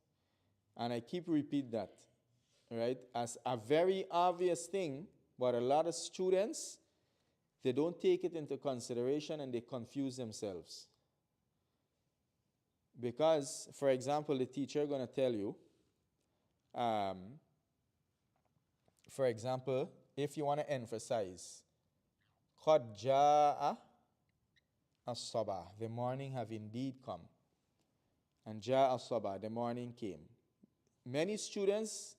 And I keep repeat that, right? As a very obvious thing, but a lot of students, they don't take it into consideration and they confuse themselves. Because, for example, the teacher going to tell you, for example, if you want to emphasize, قَدْ جَاءَ الصَّبَاحُ, the morning have indeed come. And جَاءَ الصَّبَاحُ, the morning came. Many students,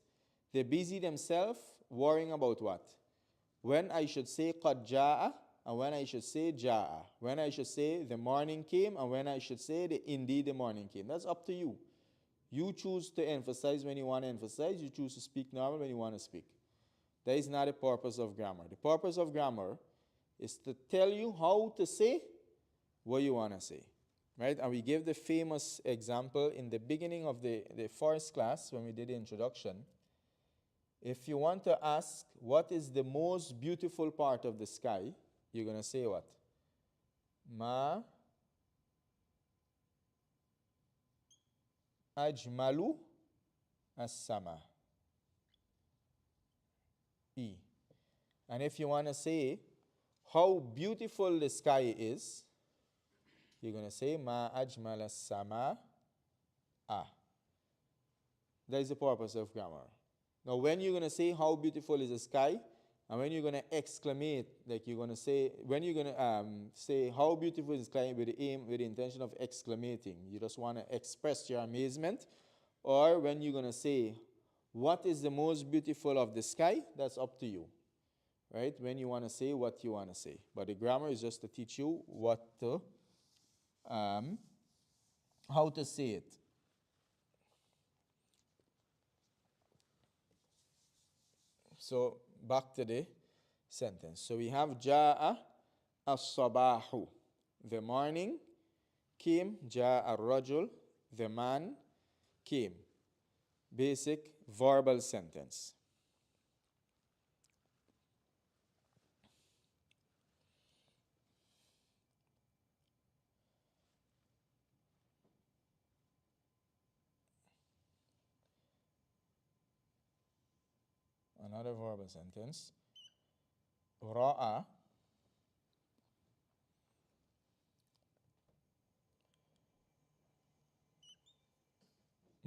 they busy themselves worrying about what? When I should say قَدْ جَاءَ, and when I should say ja'a. When I should say the morning came, and when I should say indeed the morning came. That's up to you. You choose to emphasize when you want to emphasize. You choose to speak normal when you want to speak. That is not the purpose of grammar. The purpose of grammar is to tell you how to say what you want to say. Right? And we gave the famous example in the beginning of the first class when we did the introduction. If you want to ask what is the most beautiful part of the sky, you're going to say what? Ma ajmalu as-sama. E. And if you want to say how beautiful the sky is, you're going to say ma ajmal as-sama a. That is the purpose of grammar. Now, when you're going to say how beautiful is the sky, and when you're going to exclamate, like you're going to say, when you're going to say how beautiful is the sky with the aim, with the intention of exclamating, you just want to express your amazement, or when you're going to say, what is the most beautiful of the sky, that's up to you, right? When you want to say what you want to say. But the grammar is just to teach you how to say it. So back to the sentence. So we have Ja'a as-sabahu. The morning came. Ja'a ar-rajul. The man came. Basic verbal sentence. Another verbal sentence. Ra'a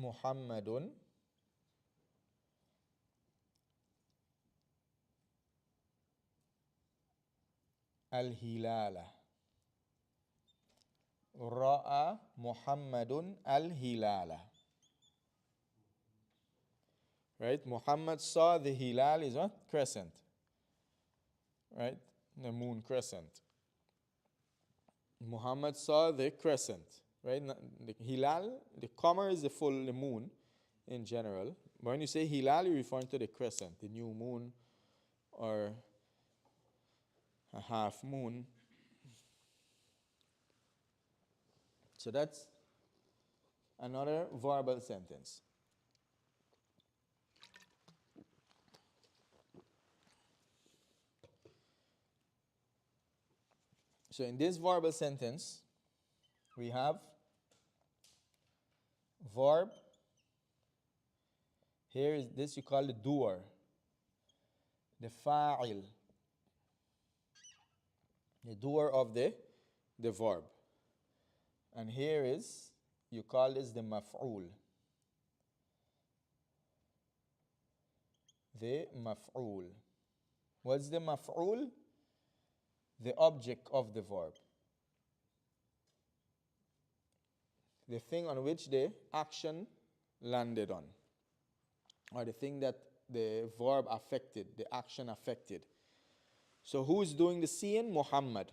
Muhammadun al-hilala. Ra'a Muhammadun al-hilala. Right? Muhammad saw the hilal is what? Crescent. Right? The moon crescent. Muhammad saw the crescent. Right? The hilal, the qamar is the moon in general. But when you say hilal, you're referring to the crescent, the new moon or a half moon. So that's another verbal sentence. So in this verbal sentence, we have verb. Here is this you call the doer, the fa'il, the doer of the verb. And here is, you call this the maf'ul. The maf'ul. What's the maf'ul? The object of the verb. The thing on which the action landed on. Or the thing that the verb affected, the action affected. So who's doing the seeing? Muhammad.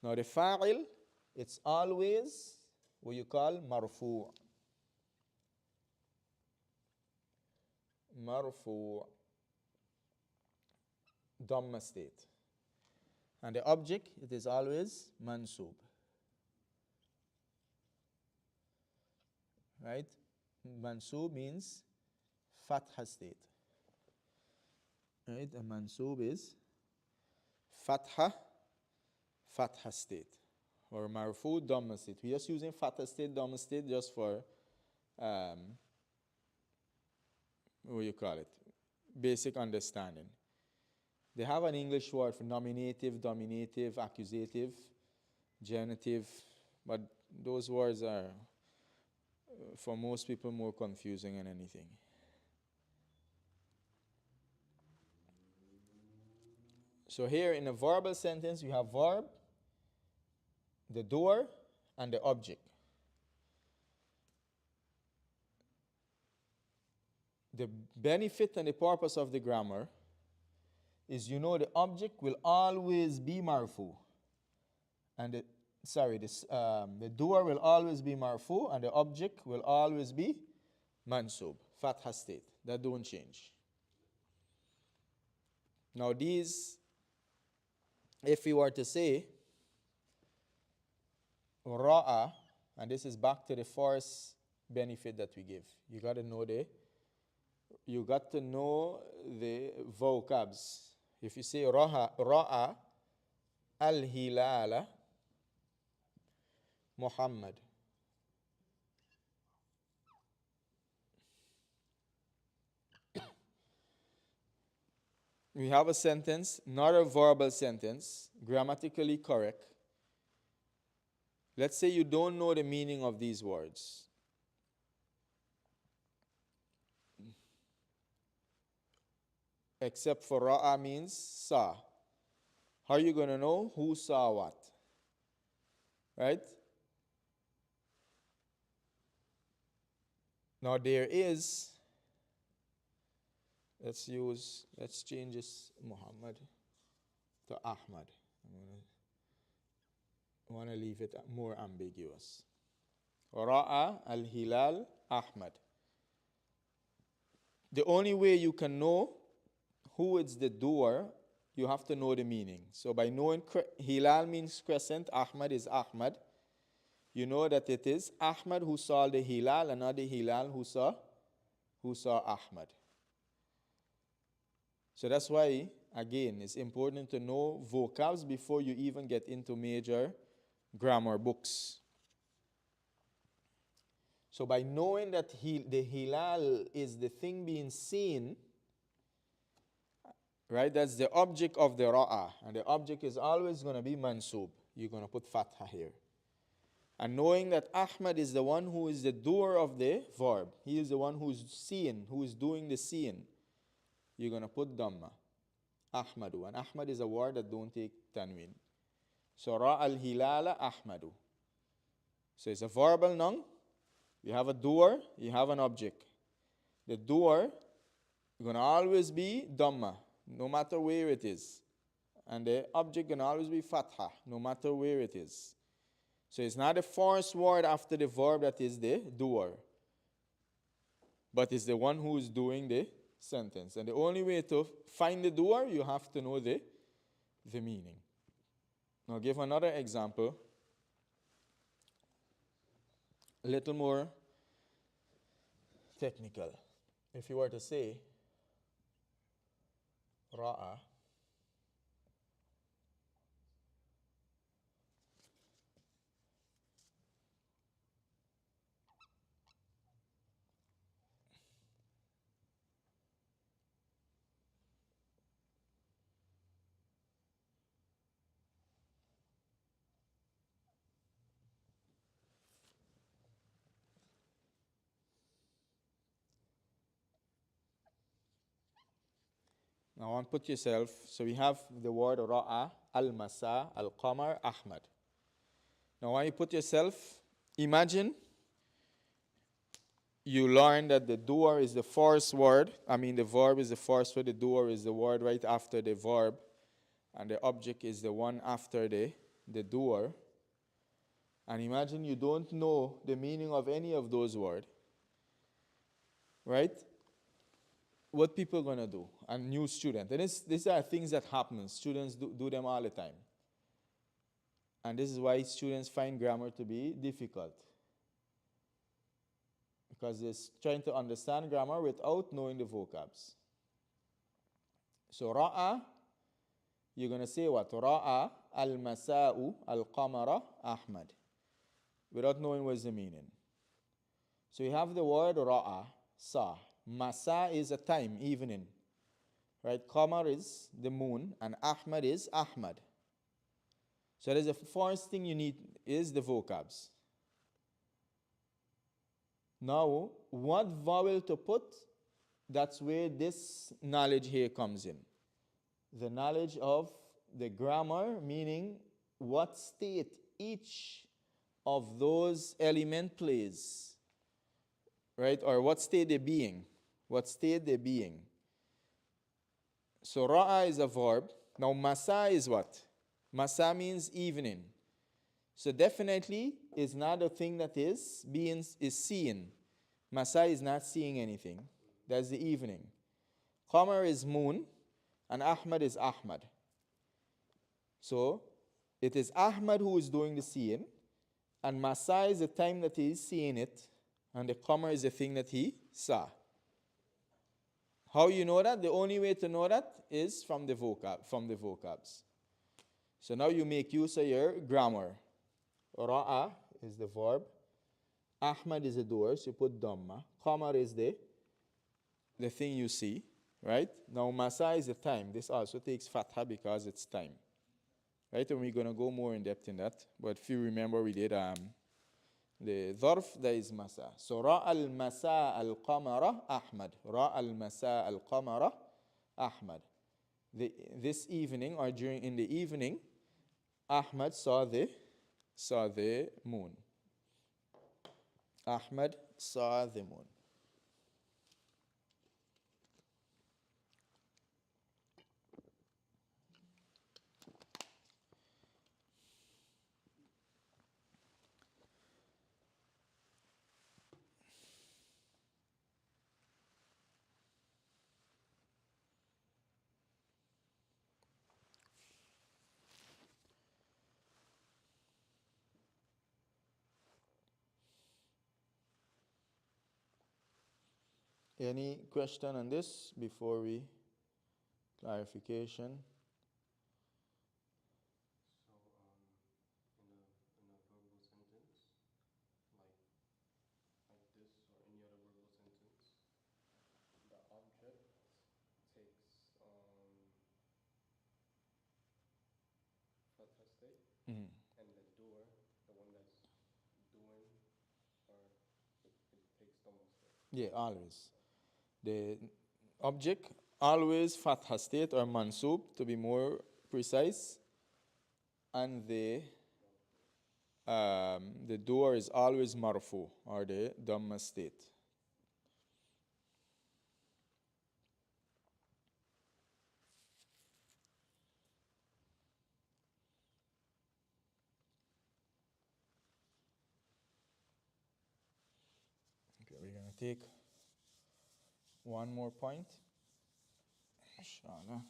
Now the fa'il, it's always what you call marfu'. Marfu'. Dhamma state. And the object, it is always mansub. Right? Mansub means fatha state. Right? A mansub is fatha state. Or marfu dhamma state. We're just using fatha state, dhamma state just for, what you call it? Basic understanding. They have an English word for nominative, dominative, accusative, genitive, but those words are, for most people, more confusing than anything. So here in a verbal sentence, you have verb, the doer, and the object. The benefit and the purpose of the grammar is, you know, the object will always be marfu, and the doer will always be marfu, and the object will always be mansub, fatha state. That don't change. Now these, if we were to say ra'a, and this is back to the first benefit that we give. You got to know the vocabs. If you say ra'a al-hilala Muhammad, we have a sentence, not a verbal sentence, grammatically correct. Let's say you don't know the meaning of these words. except for ra'a means saw. How are you going to know who saw what? Right? Now there is, let's change this Muhammad to Ahmad. I want to leave it more ambiguous. Ra'a al-hilal Ahmad. The only way you can know who is the doer, you have to know the meaning. So by knowing hilal means crescent, Ahmad is Ahmad, you know that it is Ahmad who saw the hilal and not the hilal who saw Ahmad. So that's why, again, it's important to know vocabs before you even get into major grammar books. So by knowing that the hilal is the thing being seen, right, that's the object of the ra'a, and the object is always going to be mansub. You're going to put fatha here. And knowing that Ahmad is the one who is the doer of the verb, he is the one who's seeing, who is doing the seeing, you're going to put dhamma. Ahmadu. And Ahmad is a word that don't take tanween. So ra al-hilala Ahmadu. So it's a verbal noun. You have a doer, you have an object. The doer is going to always be dhamma, no matter where it is. And the object going to always be fatha, no matter where it is. So it's not the first word after the verb that is the doer, but it's the one who is doing the sentence. And the only way to find the doer, you have to know the meaning. Now I'll give another example, a little more technical. If you were to say ra'a Now, I want to put yourself, so we have the word ra'a, al-masa, al-qamar, Ahmad. Now, when you put yourself, imagine you learn that the doer is the first word. The verb is the first word, the doer is the word right after the verb, and the object is the one after the doer. And imagine you don't know the meaning of any of those words, right? What people are going to do, a new student. And these are things that happen. Students do them all the time. And this is why students find grammar to be difficult. Because they're trying to understand grammar without knowing the vocabs. So ra'a, you're going to say what? Ra'a al-masa'u al-qamara Ahmad. Without knowing what's the meaning. So you have the word ra'a, saw. Masa is a time, evening. Right? Qamar is the moon, and Ahmad is Ahmad. So that is the first thing you need is the vocabs. Now, what vowel to put? That's where this knowledge here comes in. The knowledge of the grammar, meaning what state each of those elements plays. Right? Or what state they're being. What state they're being. So ra'a is a verb. Now masa is what? Masa means evening. So definitely is not a thing that is seen. Masa is not seeing anything. That's the evening. Qamar is moon and Ahmad is Ahmad. So it is Ahmad who is doing the seeing, and masa is the time that he is seeing it, and the qamar is the thing that he saw. How you know that? The only way to know that is from the vocabs. So now you make use of your grammar. Ra'a is the verb. Ahmad is the doer, so you put dhamma. Qamar is the thing you see, right? Now masa is the time. This also takes fatha because it's time. Right? And we're going to go more in depth in that. But if you remember, we did the dharf, that is masa. So ra al-masa al-qamara Ahmad. Ra al-masa al-qamara Ahmad. This evening or in the evening, Ahmad saw the moon. Ahmad saw the moon. Any question on this before we clarification? So, in a verbal sentence, like this or any other verbal sentence, the object takes fatha state, Mhm. and the doer, the one that's doing, or it takes dhamma state. Yeah, always. The object always fatha state or mansub to be more precise, and the door is always marfu or the dhamma state. Okay, we're gonna take one more point. Inshallah.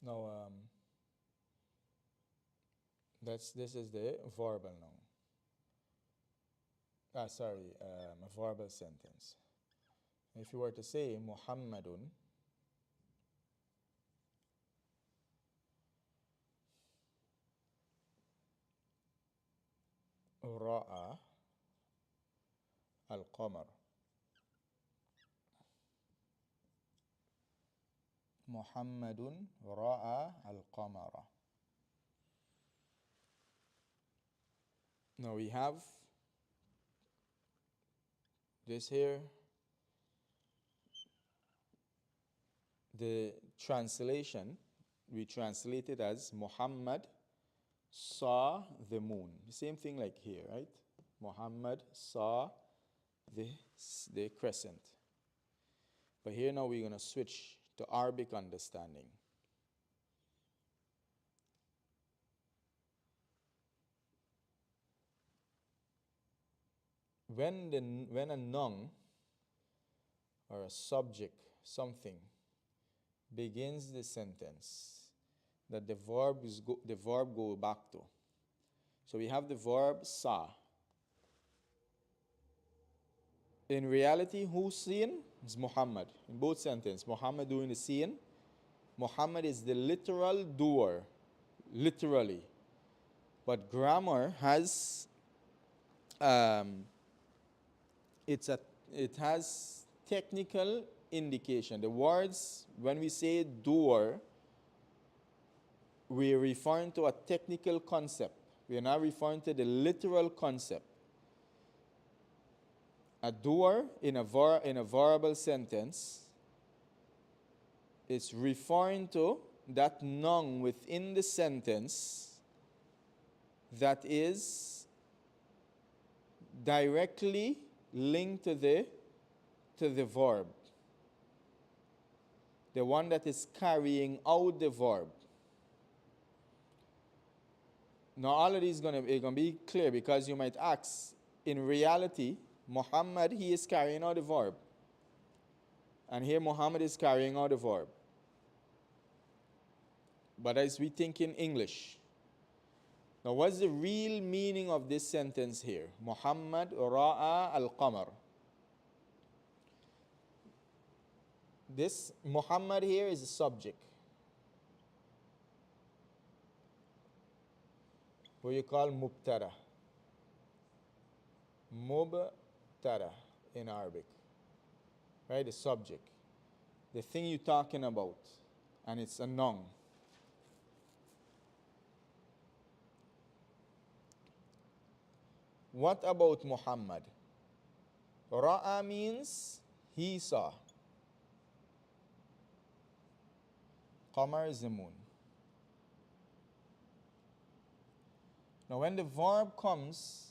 Now, this is the verbal noun. A verbal sentence. If you were to say Muhammadun ra'a al-qamar. Muhammadun ra'a al-qamara. Now we have this here. The translation, we translate it as Muhammad saw the moon. The same thing like here, right? Muhammad saw the crescent. But here now we're going to switch to Arabic understanding. When a noun or a subject, something, begins the sentence that the verb go back to. So we have the verb saw. In reality, who's seeing? It's Muhammad. In both sentences, Muhammad doing the seeing. Muhammad is the literal doer, literally. But grammar has it has technical indication. The words, when we say doer, we're referring to a technical concept. We are not referring to the literal concept. A doer in a verbal sentence is referring to that noun within the sentence that is directly linked to the verb. The one that is carrying out the verb. Now all of these going to be clear because you might ask, in reality, Muhammad, he is carrying out the verb. And here Muhammad is carrying out the verb. But as we think in English, now what's the real meaning of this sentence here? Muhammad ra'a al-qamar. This Muhammad here is a subject. what you call mubtada. Mubtada in Arabic. Right? The subject. The thing you're talking about. And it's a noun. What about Muhammad? Ra'a means he saw. Qamar is the moon. Now when the verb comes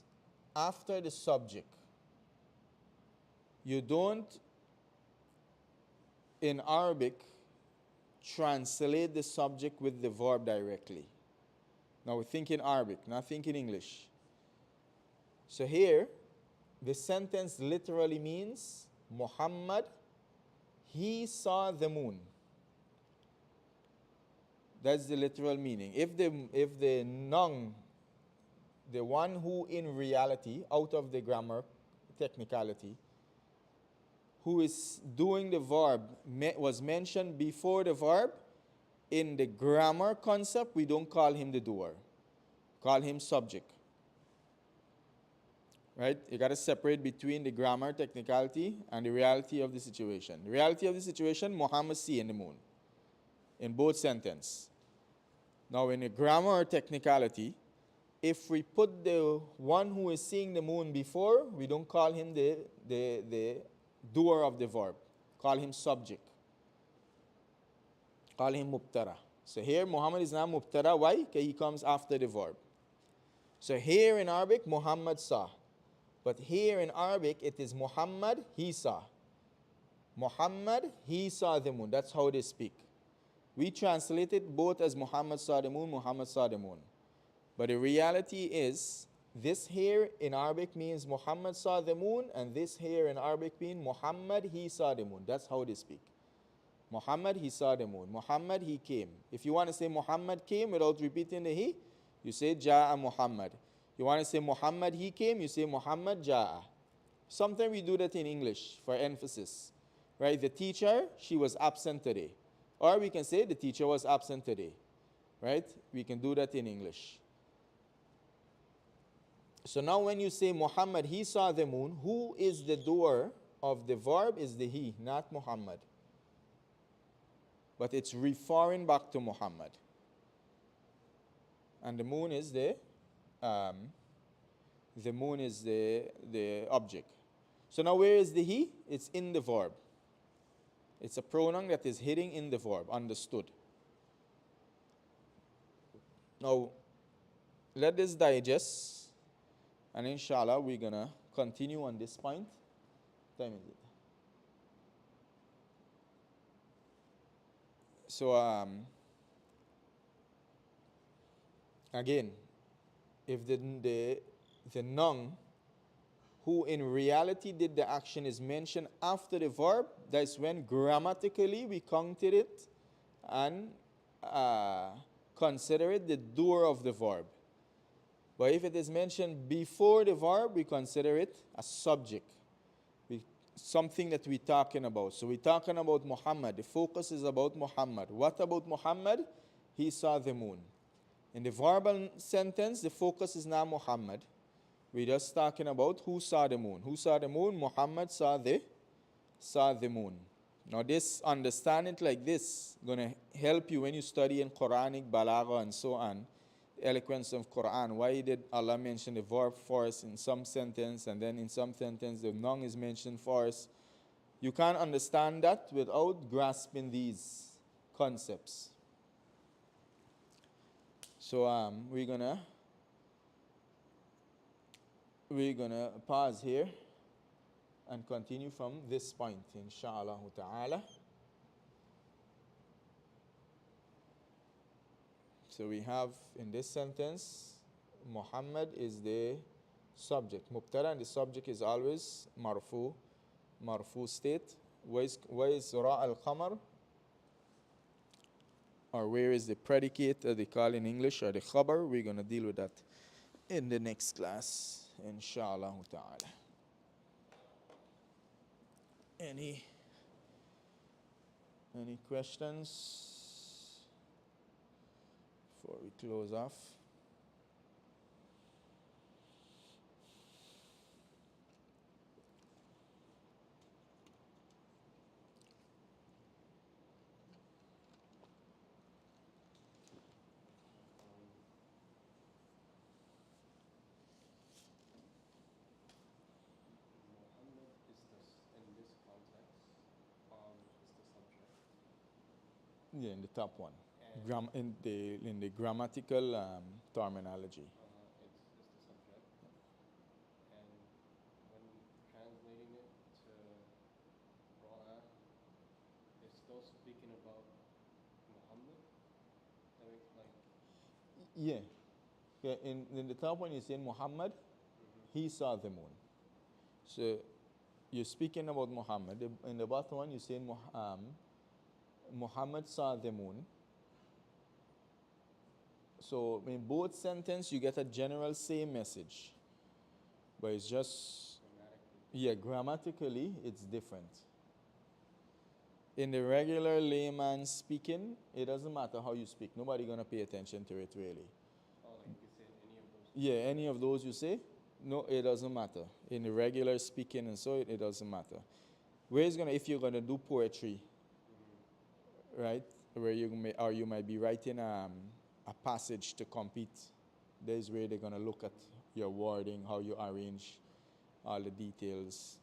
after the subject, you don't, in Arabic, translate the subject with the verb directly. Now we think in Arabic, not think in English. So here, the sentence literally means Muhammad, he saw the moon. That's the literal meaning. If the noun, the one who in reality, out of the grammar technicality, who is doing the verb was mentioned before the verb, in the grammar concept, we don't call him the doer. Call him subject. Right? You got to separate between the grammar technicality and the reality of the situation. The reality of the situation, Muhammad seeing the moon. In both sentences. Now in the grammar or technicality, if we put the one who is seeing the moon before, we don't call him the doer of the verb. Call him subject. Call him mubtada. So here Muhammad is not mubtada. Why? Because he comes after the verb. So here in Arabic, Muhammad saw. But here in Arabic, it is Muhammad, he saw. Muhammad, he saw the moon. That's how they speak. We translate it both as Muhammad saw the moon, Muhammad saw the moon. But the reality is, this here in Arabic means Muhammad saw the moon, and this here in Arabic means Muhammad, he saw the moon. That's how they speak. Muhammad, he saw the moon. Muhammad, he came. If you want to say Muhammad came without repeating the he, you say Ja'a Muhammad. You want to say Muhammad, he came, you say Muhammad Ja'a. Sometimes we do that in English for emphasis. Right? The teacher, she was absent today. Or we can say the teacher was absent today. Right? We can do that in English. So now when you say Muhammad, he saw the moon, who is the doer of the verb is the he, not Muhammad. But it's referring back to Muhammad. And the moon is the object. So now where is the he? It's in the verb. It's a pronoun that is hidden in the verb, understood. Now, let this digest, and inshallah we're going to continue on this point. What time is it? So, again, if the noun who in reality did the action is mentioned after the verb, that's when grammatically we counted it and consider it the doer of the verb. But if it is mentioned before the verb, we consider it a subject. Something that we're talking about. So we're talking about Muhammad. The focus is about Muhammad. What about Muhammad? He saw the moon. In the verbal sentence, the focus is not Muhammad. We're just talking about who saw the moon. Who saw the moon? Muhammad saw the moon. Now this, understand it like this, going to help you when you study in Quranic, Balagha and so on, the eloquence of Quran. Why did Allah mention the verb first in some sentence and then in some sentence the noun is mentioned first? You can't understand that without grasping these concepts. So we're gonna pause here and continue from this point, inshallah ta'ala. So we have in this sentence, Muhammad is the subject, mubtada, and the subject is always marfu state. Where is Ra al-Qamar? Or where is the predicate that they call in English, or the khabar? We're going to deal with that in the next class, inshallah ta'ala. Any questions before we close off? Yeah, in the top one. And In the grammatical terminology. it's the subject. And when translating it to Ra'ah, it's still speaking about Muhammad. That makes like. Yeah. Yeah, in the top one, you say Muhammad, he saw the moon. So you're speaking about Muhammad. In the bottom one, you say Muhammad saw the moon. So in both sentences, you get a general same message, but it's just grammatically it's different. In the regular layman speaking, it doesn't matter how you speak. Nobody gonna pay attention to it really. Oh, like you could say any of those. Yeah, any of those you say, no, it doesn't matter. In the regular speaking and so it doesn't matter. Where is gonna if you're gonna do poetry, right? Where you might be writing a passage to compete. There's where they're gonna look at your wording, how you arrange all the details.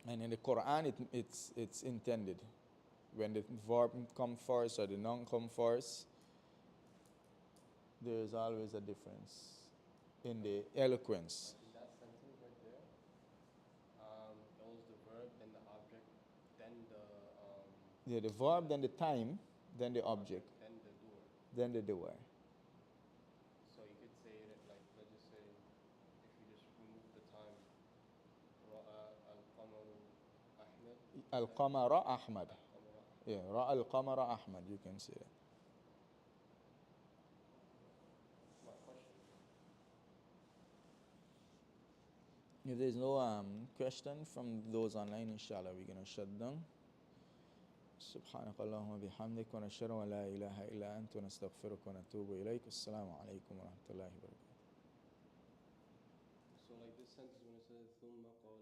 And in the Quran, it's intended. When the verb come first or the noun come first, there is always a difference in the eloquence. In that sentence right there, it was the verb, then the object, then the Yeah, the verb, then the time, then the object, then the doer. then the doer. So you could say it like, let's just say, if you just remove the time, Ra'a al-Qamaru Ahmed. Al-Qamara Ahmad. Al-Qamara. Yeah, Ra al-Qamara Ahmad, you can say that. My question. If there's no question from those online, inshallah, we're going to shut down. سبحانك اللهم وبحمدك ونشهد أن لا إله إلا أنت ونستغفرك ونتوب إليك. السلام عليكم ورحمة الله وبركاته. So like this sentence when it says ثم قال